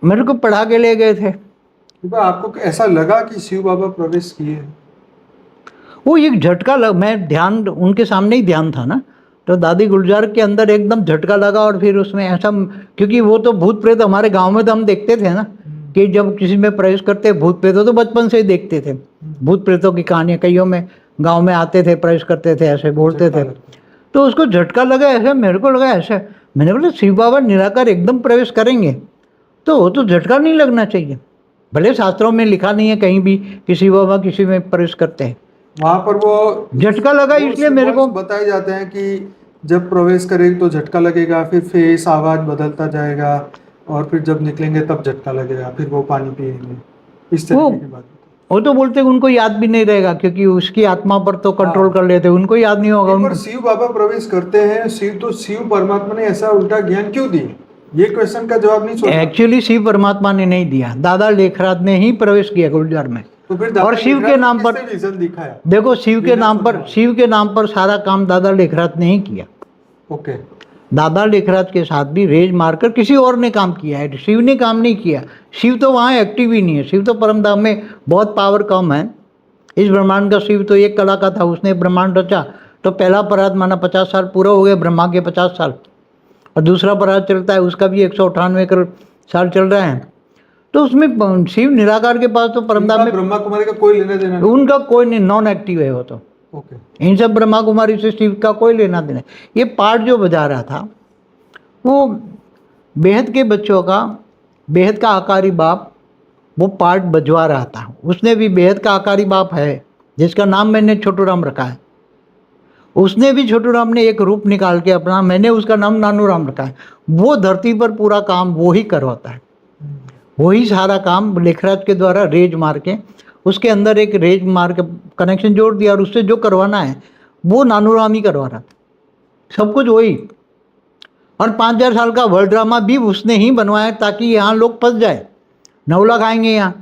मेरे को पढ़ा के ले गए थे। आपको ऐसा लगा कि शिव बाबा प्रवेश किए? वो एक झटका मैं ध्यान उनके सामने ही ध्यान था ना, तो दादी गुलजार के अंदर एकदम झटका लगा। और फिर उसमें ऐसा, क्योंकि वो तो भूत प्रेत हमारे गांव में तो हम देखते थे ना, कि जब किसी में प्रवेश करते भूत प्रेत, तो बचपन से ही देखते थे भूत प्रेतों की कहानियाँ। कईयों में गांव में आते थे, प्रवेश करते थे, ऐसे बोलते थे। तो उसको झटका लगा ऐसे, मेरे को लगा ऐसे। मैंने बोला शिव बाबा निराकार एकदम प्रवेश करेंगे, तो वो तो झटका नहीं लगना चाहिए। भले शास्त्रों में लिखा नहीं है कहीं भी कि शिव बाबा किसी में प्रवेश करते हैं, वहाँ पर वो झटका लगा। इसलिए मेरे को बताए जाते हैं कि जब प्रवेश करेंगे तो झटका लगेगा, फिर फेस आवाज बदलता जाएगा, और फिर जब निकलेंगे तब झटका लगेगा, फिर वो पानी पिएंगे, इस तरह की बात। वो तो बोलते हैं उनको याद भी नहीं रहेगा, क्योंकि उसकी आत्मा पर तो कंट्रोल कर लेते, उनको याद नहीं होगा। पर शिव बाबा प्रवेश करते हैं, शिव परमात्मा ने ऐसा उल्टा ज्ञान क्यों दिया? ये क्वेश्चन का जवाब नहीं सोचा। एक्चुअली शिव परमात्मा ने नहीं दिया, दादा लेखराज ने ही प्रवेश किया गुलजार में। तो फिर और शिव के नाम पर विजन दिखाया। देखो, शिव के नाम पर सारा काम दादा लेखराज ने ही किया। ओके। दादा लेखराज के साथ भी रेज मारकर किसी और ने काम किया है, शिव ने काम नहीं किया। शिव तो वहाँ एक्टिव ही नहीं है। शिव तो परमधाम में बहुत पावर कम है। इस ब्रह्मांड का शिव तो एक कला का था, उसने ब्रह्मांड रचा। तो पहला परात माना 50 साल पूरा हो गए, ब्रह्मा के 50 साल, और दूसरा परात चलता है, उसका भी 198 करोड़ साल चल रहे हैं। तो उसमें शिव निराकार के पास तो परमधाम में ब्रह्मा कुमारी का कोई लेना देना नहीं। उनका कोई नहीं, नॉन एक्टिव है वो तो। ओके। इन सब ब्रह्मा कुमारी से शिव का कोई लेना देना। ये पार्ट जो बजा रहा था वो बेहद के बच्चों का, बेहद का आकारी बाप वो पार्ट बजवा रहा था। उसने भी बेहद का आकारी बाप है, जिसका नाम मैंने छोटू राम रखा है। उसने भी छोटू राम ने एक रूप निकाल के अपना, मैंने उसका नाम नानू राम रखा है। वो धरती पर पूरा काम वो ही करवाता है, वही सारा काम लेखराज के द्वारा रेज मार के, उसके अंदर एक रेज मार के कनेक्शन जोड़ दिया, और उससे जो करवाना है वो नानू राम ही करवा रहा था, सब कुछ वही। और 5000 साल का वर्ल्ड ड्रामा भी उसने ही बनवाया, ताकि यहाँ लोग फंस जाए। 9 लाख आएंगे यहाँ,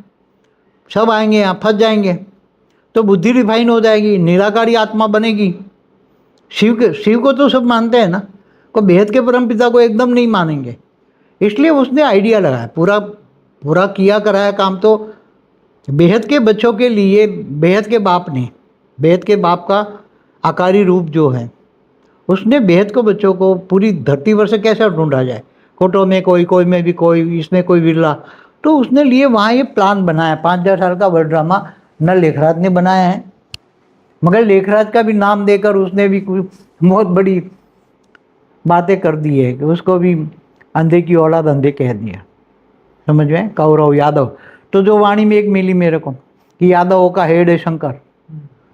सब आएंगे यहाँ, फंस जाएंगे, तो बुद्धि रिफाइन हो जाएगी, निराकारी आत्मा बनेगी। शिव को तो सब मानते हैं ना, को बेहद के परम पिता को एकदम नहीं मानेंगे। इसलिए उसने आइडिया लगाया, पूरा पूरा किया कराया काम तो बेहद के बच्चों के लिए। बेहद के बाप ने, बेहद के बाप का आकारी रूप जो है, उसने बेहद को बच्चों को पूरी धरती पर से कैसे ढूंढा जाए, कोटो में कोई, कोई में भी कोई, इसमें कोई विरला, तो उसने लिए वहाँ ये प्लान बनाया। 5,000 साल का वर्ल्ड ड्रामा न लेखराज ने बनाया है, मगर लेखराज का भी नाम देकर उसने भी कुछ बहुत बड़ी बातें कर दी है कि उसको भी अंधे की औलाद अंधे कह दिया, समझ में, कौरव यादव। तो जो वाणी में एक मिली मेरे को कि यादवों का हेड है शंकर,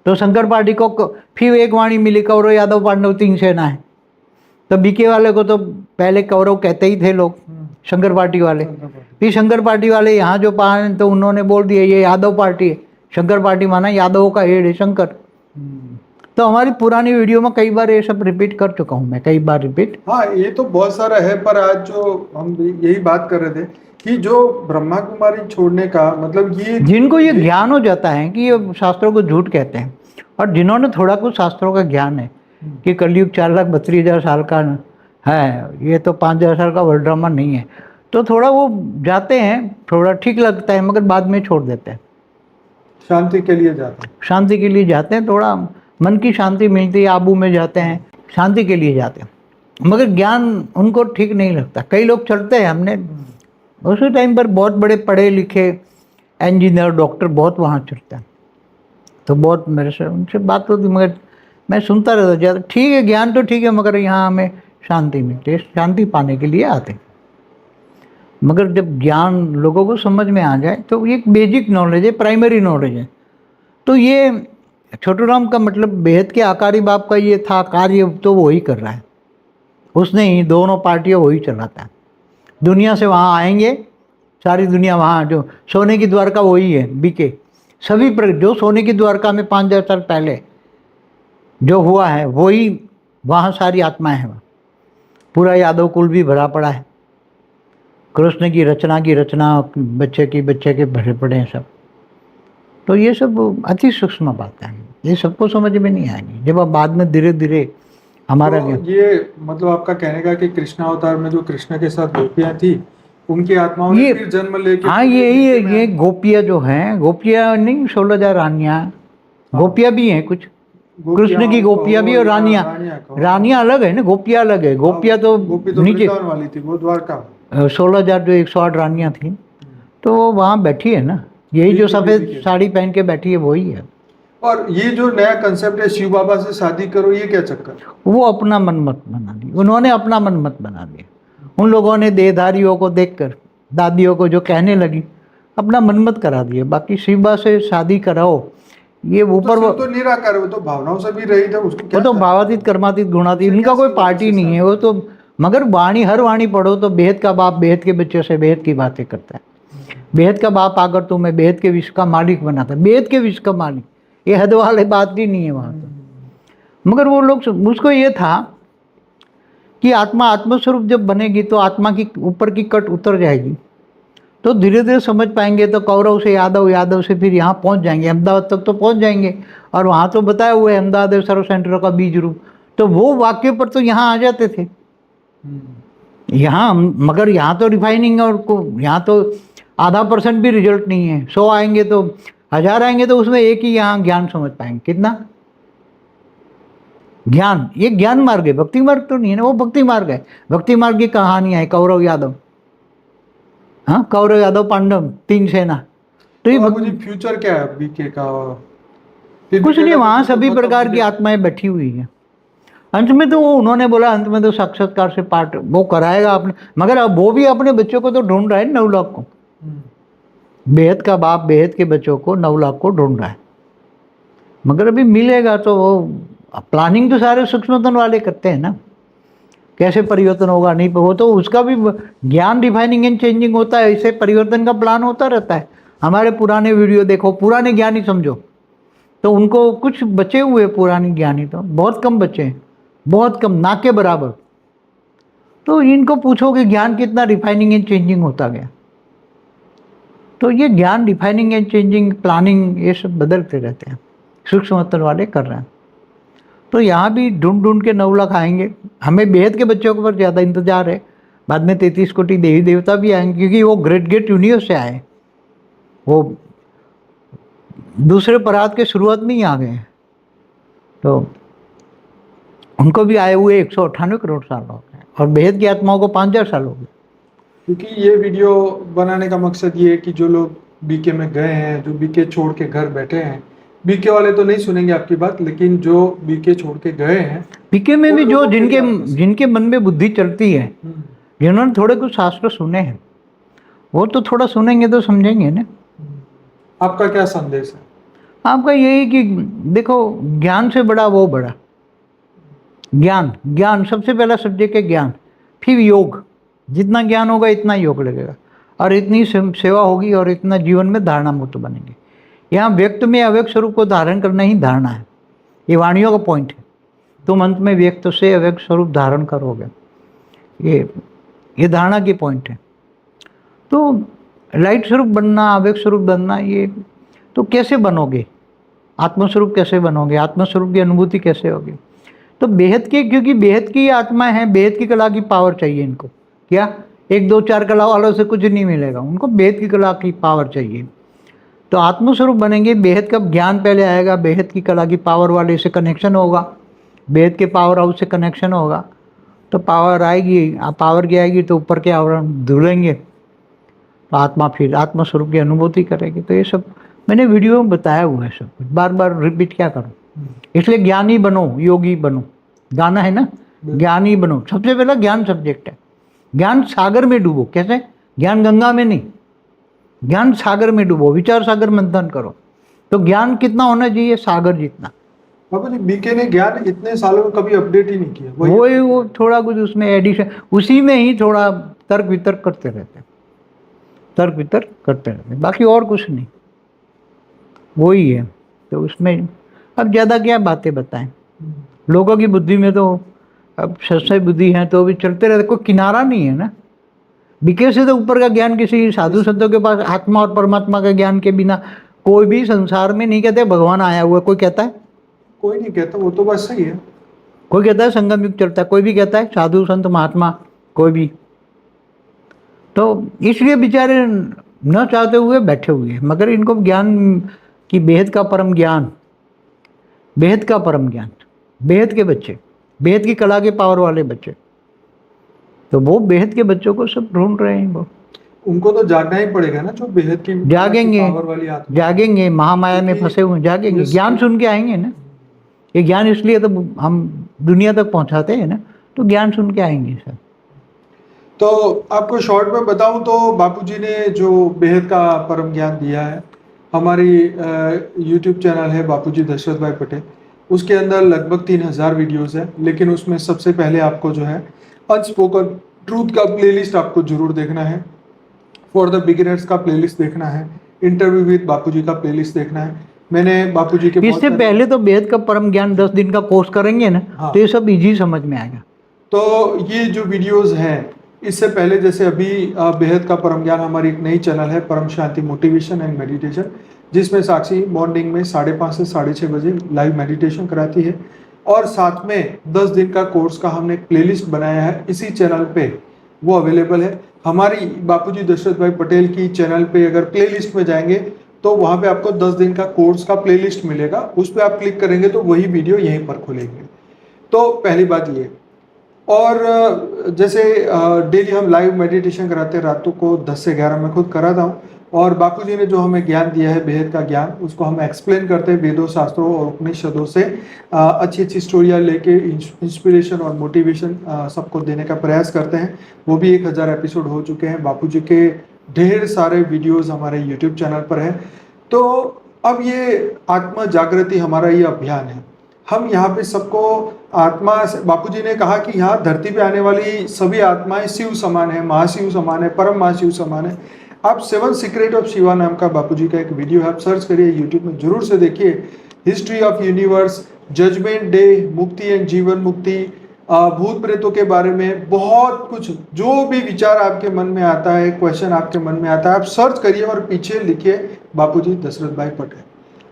तो शंकर पार्टी को फिर एक वाणी मिली, कौरव यादव पांडव 3 सेना है। तो बीके वाले को तो पहले कौरव कहते ही थे लोग, शंकर पार्टी वाले। फिर शंकर पार्टी वाले यहाँ जो पाए तो उन्होंने बोल दिया ये यादव पार्टी है, शंकर पार्टी माना यादवों का हेड है शंकर। तो हमारी पुरानी वीडियो में कई बार ये सब रिपीट कर चुका हूँ मैं, कई बार रिपीट। हाँ, ये तो बहुत सारा है, पर आज जो हम यही बात कर रहे थे कि जो ब्रह्मा कुमारी छोड़ने का मतलब ये, जिनको ये ज्ञान हो जाता है कि ये शास्त्रों को झूठ कहते हैं, और जिन्होंने थोड़ा कुछ शास्त्रों का ज्ञान है कि कलयुग 4,32,000 साल का है, ये तो 5,000 साल का वर्ल्ड ड्रामा नहीं है, तो थोड़ा वो जाते हैं, थोड़ा ठीक लगता है, मगर बाद में छोड़ देते हैं। शांति के लिए जाते हैं, शांति के लिए जाते हैं, थोड़ा मन की शांति मिलती है, आबू में जाते हैं, शांति के लिए जाते हैं, मगर ज्ञान उनको ठीक नहीं लगता। कई लोग चलते हैं, हमने उसी टाइम पर बहुत बड़े पढ़े लिखे इंजीनियर डॉक्टर बहुत वहाँ चलते हैं, तो बहुत मेरे से उनसे बात होती, मगर मैं सुनता रहता ज़्यादा। ठीक है, ज्ञान तो ठीक है, मगर यहाँ हमें शांति मिलती है, शांति पाने के लिए आते हैं। मगर जब ज्ञान लोगों को समझ में आ जाए तो ये एक बेसिक नॉलेज है, प्राइमरी नॉलेज है। तो ये छोटू राम का मतलब बेहद के आकारी बाप का ये था कार्य, तो वो ही कर रहा है, उसने ही दोनों पार्टियाँ वही चलाता है। दुनिया से वहाँ आएंगे, सारी दुनिया वहाँ, जो सोने की द्वारका वही है बीके, सभी पर जो सोने की द्वारका में 5,000 साल पहले जो हुआ है वही वहाँ सारी आत्माएं हैं। पूरा यादव कुल भी भरा पड़ा है, कृष्ण की रचना बच्चे के भरे पड़े हैं सब। तो ये सब अति सूक्ष्म बातें हैं, ये सबको समझ में नहीं आएगी जब आप बाद में धीरे धीरे हमारा तो ये मतलब आपका कहने का कि कृष्ण अवतार में जो कृष्ण के साथ गोपियां थी, उनकी आत्माओं ने फिर जन्म लेके, हाँ ये गोपियाँ जो हैं, गोपियाँ नहीं 16,000 रानियाँ, गोपियाँ भी हैं कुछ, कृष्ण की गोपियाँ भी और रानियाँ अलग है ना, गोपियाँ अलग है। गोपियाँ तो नीचे वाली थी, वो द्वारका 16,000 जो 108 रानियाँ थी, तो वो वहाँ बैठी है ना, यही जो सफ़ेद साड़ी पहन के बैठी है वही है। और ये जो नया कंसेप्ट है शिव बाबा से शादी करो, ये क्या चक्कर? वो अपना मन मत बना दिया, उन्होंने अपना मन मत बना दिया। उन लोगों ने देहधारियों को देखकर, दादियों को जो कहने लगी, अपना मन मत करा दिया। बाकी शिव बाबा से शादी कराओ, ये ऊपर वो तो निराकार, वो तो भावनाओं से भी रही था, उसको वो तो भावातीत कर्मातीत गुणातीत, इनका कोई पार्टी नहीं है वो तो। मगर वाणी, हर वाणी पढ़ो तो बेहद का बाप बेहद के बच्चों से बेहद की बातें करता है। बेहद का बाप आकर तुम्हें बेहद के विश्व का मालिक बनाता है, बेहद के विश्व का मालिक, ये हद वाली बात ही नहीं है वहाँ तो। मगर वो लोग, उसको ये था कि आत्मा आत्मस्वरूप जब बनेगी तो आत्मा की ऊपर की कट उतर जाएगी, तो धीरे धीरे समझ पाएंगे। तो कौरव से यादव, यादव से फिर यहाँ पहुँच जाएंगे, अहमदाबाद तक तो पहुँच जाएंगे, और वहाँ तो बताया हुआ है अहमदाबाद सर्व सेंटर का बीज रूप, तो वो वाक्य पर तो यहाँ आ जाते थे यहाँ। मगर यहाँ तो रिफाइनिंग, और यहाँ तो आधा % भी रिजल्ट नहीं है। 100 आएंगे तो 1000 आएंगे, तो उसमें एक ही यहाँ ज्ञान समझ पाएंगे। कितना ज्ञान, ये ज्ञान मार्ग है, भक्ति मार्ग तो नहीं है ना, वो भक्ति मार्ग है। भक्ति मार्ग की कहानियाँ है, कौरव यादव, हाँ कौरव यादव पांडव 3 सेना। तो ये फ्यूचर क्या है बीके का? कुछ नहीं, वहाँ सभी प्रकार की आत्माएं बैठी हुई हैं। अंत में तो वो उन्होंने बोला, अंत में तो साक्षात्कार से पाठ वो कराएगा अपने, मगर अब वो भी अपने बच्चों को तो ढूंढ रहा है 9 लाख को। बेहद का बाप बेहद के बच्चों को 9 लाख को ढूंढ रहा है, मगर अभी मिलेगा तो वो प्लानिंग तो सारे सूक्ष्मतन वाले करते हैं ना, कैसे परिवर्तन होगा नहीं, वो तो उसका भी ज्ञान डिफाइनिंग एंड चेंजिंग होता है, इससे परिवर्तन का प्लान होता रहता है। हमारे पुराने वीडियो देखो, पुराने ज्ञानी समझो, तो उनको कुछ बचे हुए पुराने ज्ञानी तो बहुत कम बचे हैं, बहुत कम, ना के बराबर। तो इनको पूछो कि ज्ञान कितना रिफाइनिंग एंड चेंजिंग होता गया, तो ये ज्ञान डिफाइनिंग एंड चेंजिंग, प्लानिंग, ये सब बदलते रहते हैं, सूक्ष्म मतल वाले कर रहे हैं। तो यहाँ भी ढूंढ ढूंढ के 9 लाख आएंगे। हमें बेहद के बच्चों के ऊपर ज़्यादा इंतजार है, बाद में 33 कोटि देवी देवता भी आएंगे, क्योंकि वो ग्रेट गेट यूनिवर्स से आए, वो दूसरे परात के शुरुआत में ही आ गए हैं। तो उनको भी आए हुए 198 करोड़ साल हो गए, और बेहद की आत्माओं को 5000 साल हो गए। क्योंकि ये वीडियो बनाने का मकसद ये है कि जो लोग बीके में गए हैं, जो बीके छोड़ के घर बैठे हैं, बीके वाले तो नहीं सुनेंगे आपकी बात, लेकिन जो बीके छोड़ के गए हैं, पीके में उन भी जो लोगों के लिए आपको- जिनके मन में बुद्धि चलती है, जिन्होंने थोड़े कुछ शास्त्र सुने हैं, वो तो थोड़ा सुनेंगे तो समझेंगे ना। आपका क्या संदेश है? आपका यही कि देखो, ज्ञान से बड़ा वो बड़ा, ज्ञान, ज्ञान सबसे पहला सब्जेक्ट है ज्ञान, फिर योग। जितना ज्ञान होगा इतना योग लगेगा, और इतनी सेवा होगी, और इतना जीवन में धारणा मुक्त बनेंगे। यहाँ व्यक्त में अव्यक्त स्वरूप को धारण करना ही धारणा है, ये वाणियों का पॉइंट है। तुम अंत में व्यक्त से अव्यक्त स्वरूप धारण करोगे, ये धारणा की पॉइंट है। तो लाइट स्वरूप बनना, अव्यक्त स्वरूप बनना, ये तो कैसे बनोगे? आत्मस्वरूप कैसे बनोगे? आत्मस्वरूप की अनुभूति कैसे होगी? तो बेहद की, क्योंकि बेहद की आत्मा है, बेहद की कला की पावर चाहिए इनको। क्या 1 2 4 कला वालों से कुछ नहीं मिलेगा, उनको बेहद की कला की पावर चाहिए। तो आत्मस्वरूप बनेंगे, बेहद का ज्ञान पहले आएगा, बेहद की कला की पावर वाले से कनेक्शन होगा, बेहद के पावर हाउस से कनेक्शन होगा, तो पावर आएगी। पावर की आएगी तो ऊपर के आवरण धुलेंगे, तो आत्मा फिर आत्मस्वरूप की अनुभूति करेगी। तो ये सब मैंने वीडियो में बताया हुआ है, सब बार बार रिपीट क्या करूँ। इसलिए ज्ञानी बनो, योगी बनो, गाना है ना, ज्ञानी बनो। सबसे पहला ज्ञान सब्जेक्ट है। ज्ञान सागर में डूबो। कैसे? ज्ञान गंगा में नहीं, ज्ञान सागर में डूबो, विचार सागर मंथन करो। तो ज्ञान कितना होना चाहिए? सागर जितना। बाबा जी, बीके ने ज्ञान इतने सालों में कभी अपडेट ही नहीं किया। वो थोड़ा कुछ उसमें एडिशन, उसी में ही थोड़ा तर्क वितर्क करते रहते हैं, तर्क वितर्क करते रहते हैं, बाकी और कुछ नहीं, वही है। तो उसमें अब ज़्यादा क्या बातें बताएं, लोगों की बुद्धि में तो अब सच्चाई बुद्धि है तो भी चलते रहते, कोई किनारा नहीं है ना। बीके से तो ऊपर का ज्ञान किसी साधु संतों के पास, आत्मा और परमात्मा के ज्ञान के बिना कोई भी संसार में नहीं कहते भगवान आया हुआ। कोई कहता है? कोई नहीं कहता, वो तो बात सही है। कोई कहता है संगम युग चलता है, कोई भी कहता है साधु संत महात्मा, कोई भी। तो इसलिए बेचारे न चाहते हुए बैठे हुए हैं, मगर इनको ज्ञान की बेहद का परम ज्ञान, बेहद का परम ज्ञान, बेहद के बच्चे, बेहद की कला के पावर वाले बच्चे, तो वो बेहद के बच्चों को सब ढूंढ रहे हैं। वो उनको तो जागना ही पड़ेगा ना, जो बेहद की जागेंगे, पावर वाली आत्मा। जागेंगे, महामाया में फंसे हुए जागेंगे, ज्ञान सुन के आएंगे ना। ये ज्ञान इसलिए तो हम दुनिया तक पहुंचाते हैं ना, तो ज्ञान सुन के आएंगे सर। तो आपको शॉर्ट में बताऊं तो बापूजी ने जो बेहद का परम ज्ञान दिया है, हमारी यूट्यूब चैनल है बापूजी दशरथ भाई पटेल, उसके अंदर लगभग 3000 वीडियोस है। लेकिन उसमें सबसे पहले आपको जो है अनस्पोकन ट्रूथ का प्लेलिस्ट आपको जरूर देखना है, फॉर द बिगिनर्स का प्लेलिस्ट देखना है, इंटरव्यू विद बापूजी का प्लेलिस्ट देखना है। मैंने बापूजी के इससे पहले तो बेहद का परम ज्ञान 10 दिन का कोर्स करेंगे ना, हाँ। तो ये सब इजी समझ में आएगा। तो ये जो वीडियोस हैं, इससे पहले जैसे अभी बेहद का परम ज्ञान, हमारी एक नई चैनल है परम शांति मोटिवेशन एंड मेडिटेशन, जिसमें साक्षी मॉर्निंग में 5:30 से 6:30 बजे लाइव मेडिटेशन कराती है। और साथ में 10 दिन का कोर्स का हमने एक प्लेलिस्ट बनाया है इसी चैनल पे, वो अवेलेबल है। हमारी बापूजी दशरथ भाई पटेल की चैनल पे अगर प्लेलिस्ट में जाएंगे तो वहाँ पे आपको 10 दिन का कोर्स का प्लेलिस्ट मिलेगा, उस पर आप क्लिक करेंगे तो वही वीडियो यहीं पर खुलेंगे। तो पहली बात ये। और जैसे डेली हम लाइव मेडिटेशन कराते हैं रातों को 10 से 11, मैं खुद कराता हूँ। और बापूजी ने जो हमें ज्ञान दिया है बेहद का ज्ञान, उसको हम एक्सप्लेन करते हैं वेदों, शास्त्रों और उपनिषदों से अच्छी अच्छी स्टोरियाँ लेके इंस्पिरेशन और मोटिवेशन सबको देने का प्रयास करते हैं। वो भी 1000 एपिसोड हो चुके हैं। बापूजी के ढेर सारे वीडियोस हमारे यूट्यूब चैनल पर हैं। तो अब ये आत्मा जागृति हमारा ये अभियान है। हम यहाँ पे सबको आत्मा, बापूजी ने कहा कि यहाँ धरती पे आने वाली सभी आत्माएं शिव समान है, महाशिव समान है, परम महाशिव समान है। आप 7 सीक्रेट ऑफ शिवा नाम का बापूजी का एक वीडियो है, आप सर्च करिए यूट्यूब में, जरूर से देखिए। History of universe, judgement day, mukti and jivan mukti, भूत प्रेतों के बारे में बहुत कुछ, जो भी विचार आपके मन में आता है, क्वेश्चन आपके मन में आता है, आप सर्च करिए और पीछे लिखिए बापूजी दशरथ भाई पटेल।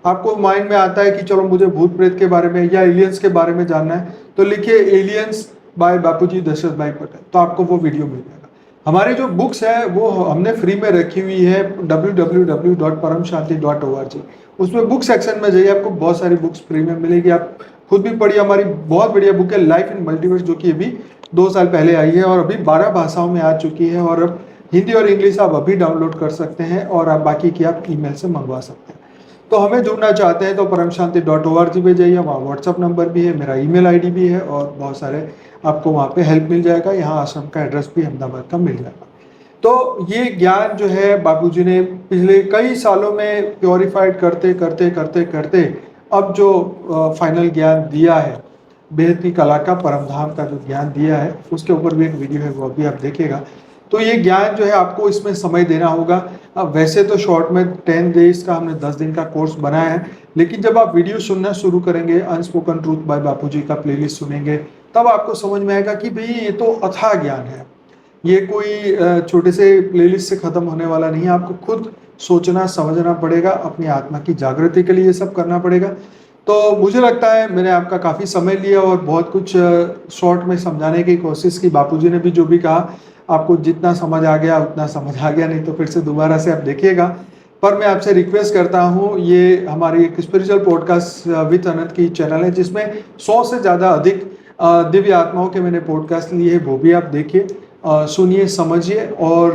आपको माइंड में आता है कि चलो मुझे भूत प्रेत के बारे में या एलियंस के बारे में जानना है, तो लिखिए एलियंस बाय बापूजी दशरथ भाई पटेल, तो आपको वो वीडियो मिल जाएगा। हमारी जो बुक्स है वो हमने फ्री में रखी हुई है www.paramshanti.org। उसमें बुक सेक्शन में जाइए, आपको बहुत सारी बुक्स फ्री में मिलेगी, आप खुद भी पढ़िए। हमारी बहुत बढ़िया बुक है लाइफ इन मल्टीवर्स, जो कि अभी 2 साल पहले आई है और अभी 12 भाषाओं में आ चुकी है, और अब हिंदी और इंग्लिश आप अभी डाउनलोड कर सकते हैं, और आप बाकी की आप ईमेल से मंगवा सकते हैं। तो हमें जुड़ना चाहते हैं तो paramshanti.org पे जाइए, वहाँ व्हाट्सअप नंबर भी है, मेरा ईमेल आईडी भी है, और बहुत सारे आपको वहाँ पे हेल्प मिल जाएगा। यहाँ आश्रम का एड्रेस भी अहमदाबाद का मिल जाएगा। तो ये ज्ञान जो है बापूजी ने पिछले कई सालों में प्योरीफाइड करते करते करते करते अब जो फाइनल ज्ञान दिया है, बेहद की कला का परमधाम का जो ज्ञान दिया है, उसके ऊपर भी एक वीडियो है, वो अभी आप देखिएगा। तो ये ज्ञान जो है आपको इसमें समय देना होगा। अब वैसे तो शॉर्ट में 10 डेज का हमने 10 दिन का कोर्स बनाया है, लेकिन जब आप वीडियो सुनना शुरू करेंगे, अनस्पोकन ट्रूथ बाय बापूजी का प्लेलिस्ट सुनेंगे, तब आपको समझ में आएगा कि भाई ये तो अथाह ज्ञान है, ये कोई छोटे से प्लेलिस्ट से खत्म होने वाला नहीं है। आपको खुद सोचना समझना पड़ेगा, अपनी आत्मा की जागृति के लिए ये सब करना पड़ेगा। तो मुझे लगता है मैंने आपका काफ़ी समय लिया और बहुत कुछ शॉर्ट में समझाने की कोशिश की। बापूजी ने भी जो भी कहा, आपको जितना समझ आ गया उतना समझ आ गया, नहीं तो फिर से दोबारा से आप देखिएगा। पर मैं आपसे रिक्वेस्ट करता हूँ, ये हमारी एक स्पिरिचुअल पॉडकास्ट विद अनंत की चैनल है, जिसमें 100 से ज़्यादा अधिक दिव्य आत्माओं के मैंने पॉडकास्ट लिए हैं, वो भी आप देखिए, सुनिए, समझिए, और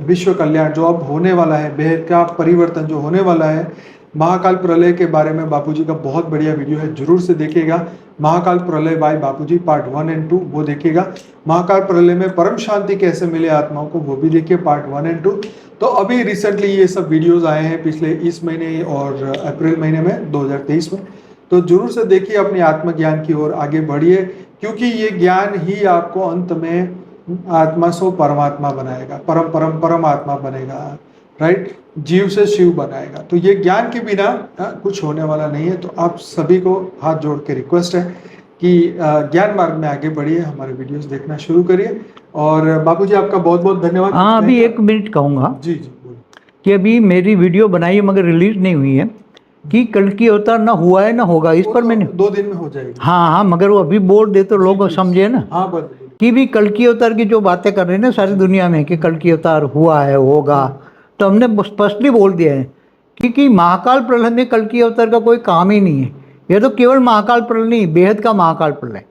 विश्व कल्याण जो अब होने वाला है, बेहद का परिवर्तन जो होने वाला है, महाकाल प्रलय के बारे में बापूजी का बहुत बढ़िया वीडियो है, जरूर से देखिएगा। महाकाल प्रलय बाय बापूजी पार्ट 1 और 2 वो देखिएगा। महाकाल प्रलय में परम शांति कैसे मिले आत्माओं को, वो भी देखिए पार्ट 1 और 2। तो अभी रिसेंटली ये सब वीडियोस आए हैं पिछले इस महीने और अप्रैल महीने में 2023 में, तो जरूर से देखिए, अपने आत्मज्ञान की ओर आगे बढ़िए, क्योंकि ये ज्ञान ही आपको अंत में आत्मा से परमात्मा बनाएगा, परम परम परमात्मा बनेगा, राइट, जीव से शिव बनाएगा। तो ये ज्ञान के बिना कुछ होने वाला नहीं है। तो आप सभी को हाथ जोड़ के रिक्वेस्ट है कि ज्ञान मार्ग में आगे बढ़िए, हमारे वीडियोस देखना शुरू करिए। और बापूजी आपका बहुत बहुत धन्यवाद। हाँ, अभी 1 मिनट कहूँगा जी जी बोलिए। कि अभी मेरी वीडियो बनाई है मगर रिलीज नहीं हुई है, कि कल की अवतार ना हुआ है ना होगा, इस पर मैंने 2 दिन में हो जाएगी। हाँ, मगर वो अभी बोल दे तो लोग समझे ना। हाँ बोलिए। कि भी कल की अवतार की जो बातें कर रहे हैं ना सारी दुनिया में, कि कल की अवतार हुआ है, होगा, तो हमने स्पष्टली बोल दिया है कि महाकाल प्रलय में कल की अवतार का कोई काम ही नहीं है। ये तो केवल महाकाल प्रलय नहीं, बेहद का महाकाल प्रलय।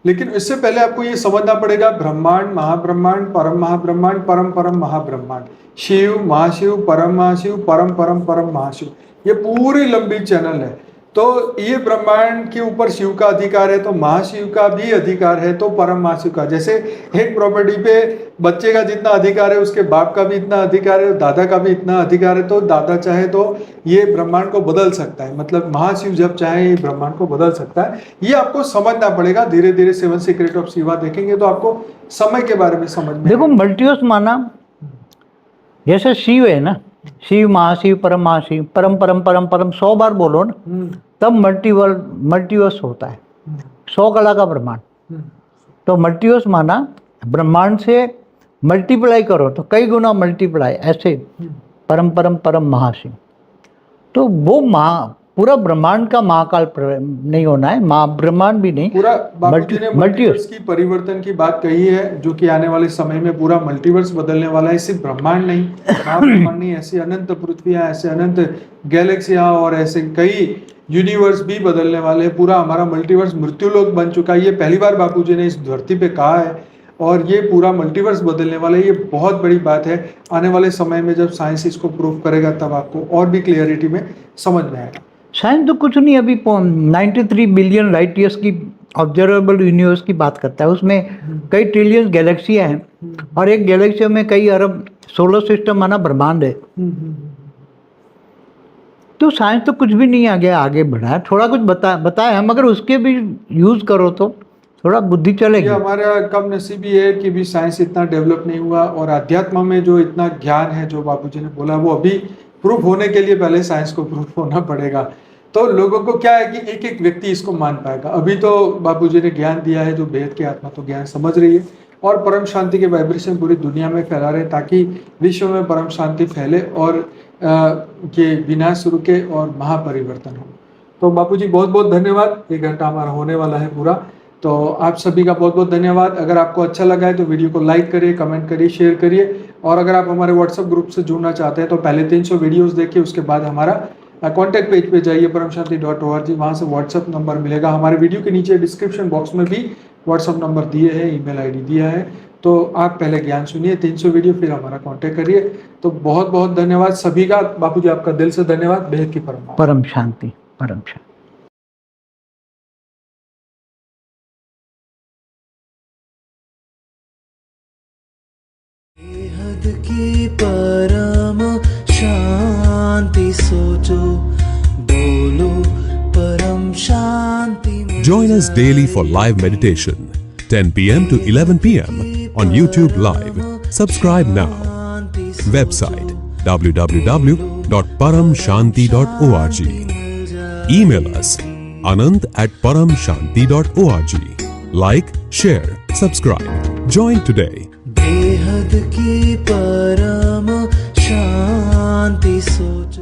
लेकिन इससे पहले आपको ये समझना पड़ेगा, ब्रह्मांड, महाब्रह्मांड, परम महाब्रह्मांड, परम परम महाब्रह्मांड, शिव, महाशिव, परम महाशिव, परम परम परम महाशिव, ये पूरी लंबी चैनल है। तो ये ब्रह्मांड के ऊपर शिव का अधिकार है, तो महाशिव का भी अधिकार है, तो परम महाशिव का। जैसे एक प्रॉपर्टी पे बच्चे का जितना अधिकार है, उसके बाप का भी इतना अधिकार है, दादा का भी इतना अधिकार है। तो दादा चाहे तो ये ब्रह्मांड को बदल सकता है, मतलब महाशिव जब चाहे ये ब्रह्मांड को बदल सकता है। ये आपको समझना पड़ेगा। धीरे धीरे 7 सीक्रेट ऑफ शिवा देखेंगे तो आपको समय के बारे में समझ में देखो, मल्टीवर्स माना जैसे शिव है ना, शिव, महाशिव, परम महाशिव, परम परम परम परम 100 बार बोलो ना, तब मल्टीवर्स होता है। 100 कला का ब्रह्मांड। तो मल्टीवर्स माना ब्रह्मांड से मल्टीप्लाई करो तो कई गुना मल्टीप्लाई, ऐसे परम परम परम महाशिव। तो वो पूरा ब्रह्मांड का महाकाल नहीं होना है, ब्रह्मांड भी नहीं, पूरा। बापूजी ने मल्टीवर्स की परिवर्तन की बात कही है, जो कि आने वाले समय में पूरा मल्टीवर्स बदलने वाला है। सिर्फ ब्रह्मांड नहीं, महाब्रह्मांड नहीं, ऐसे अनंत पृथ्वियां, ऐसे अनंत गैलेक्सियां और ऐसे कई यूनिवर्स भी बदलने वाले हैं। पूरा हमारा मल्टीवर्स मृत्युलोक बन चुका है। ये पहली बार बापूजी ने इस धरती पे कहा है, और ये पूरा मल्टीवर्स बदलने वाला है। ये बहुत बड़ी बात है। आने वाले समय में जब साइंस इसको प्रूव करेगा, तब आपको और भी क्लियरिटी में समझ में आएगा। साइंस तो कुछ नहीं, अभी 93 बिलियन लाइट ईयर्स की ऑब्जर्वेबल यूनिवर्स की बात करता है। उसमें कई ट्रिलियन गैलेक्सियां हैं, और एक गैलेक्सी में कई अरब सोलर सिस्टम माना ब्रह्मांड है। तो साइंस तो कुछ भी नहीं आगे बढ़ा है। थोड़ा कुछ बताया है, मगर उसके भी यूज करो तो थोड़ा बुद्धि चलेगी। ये हमारा कम नसीबी है कि भी साइंस इतना डेवलप नहीं हुआ, और अध्यात्म में जो इतना ज्ञान है जो बापूजी ने बोला, वो अभी प्रूफ होने के लिए पहले साइंस को प्रूफ होना पड़ेगा। तो लोगों को क्या है कि एक एक व्यक्ति इसको मान पाएगा। अभी तो बापूजी ने ज्ञान दिया है, जो बेहद की आत्मा तो ज्ञान समझ रही है और परम शांति के वाइब्रेशन पूरी दुनिया में फैला रहे हैं, ताकि विश्व में परम शांति फैले और ये विनाश रुके और महापरिवर्तन हो। तो बापूजी बहुत बहुत धन्यवाद। 1 घंटा हमारा होने वाला है पूरा, तो आप सभी का बहुत बहुत धन्यवाद। अगर आपको अच्छा लगा है तो वीडियो को लाइक करिए, कमेंट करिए, शेयर करिए। और अगर आप हमारे व्हाट्सएप ग्रुप से जुड़ना चाहते हैं तो पहले 300 वीडियोस देखिए, उसके बाद हमारा कॉन्टैक्ट पेज पे जाइए paramshanti.org, वहाँ से व्हाट्सएप नंबर मिलेगा। हमारे वीडियो के नीचे डिस्क्रिप्शन बॉक्स में भी व्हाट्सएप नंबर दिए हैं, ईमेल आईडी दिया है। तो आप पहले ज्ञान सुनिए 300 वीडियो, फिर हमारा कॉन्टैक्ट करिए। तो बहुत बहुत धन्यवाद सभी का। बापूजी आपका दिल से धन्यवाद। बेहद की परम परम शांति, परम शांति। बेहद की परम शांति सोचो, बोलो परम शांति। Join us daily for live meditation, 10 p.m. to 11 p.m. on YouTube Live. Subscribe now. Website www.paramshanti.org. Email us anand@paramshanti.org. Like, share, subscribe. Join today. बेहद की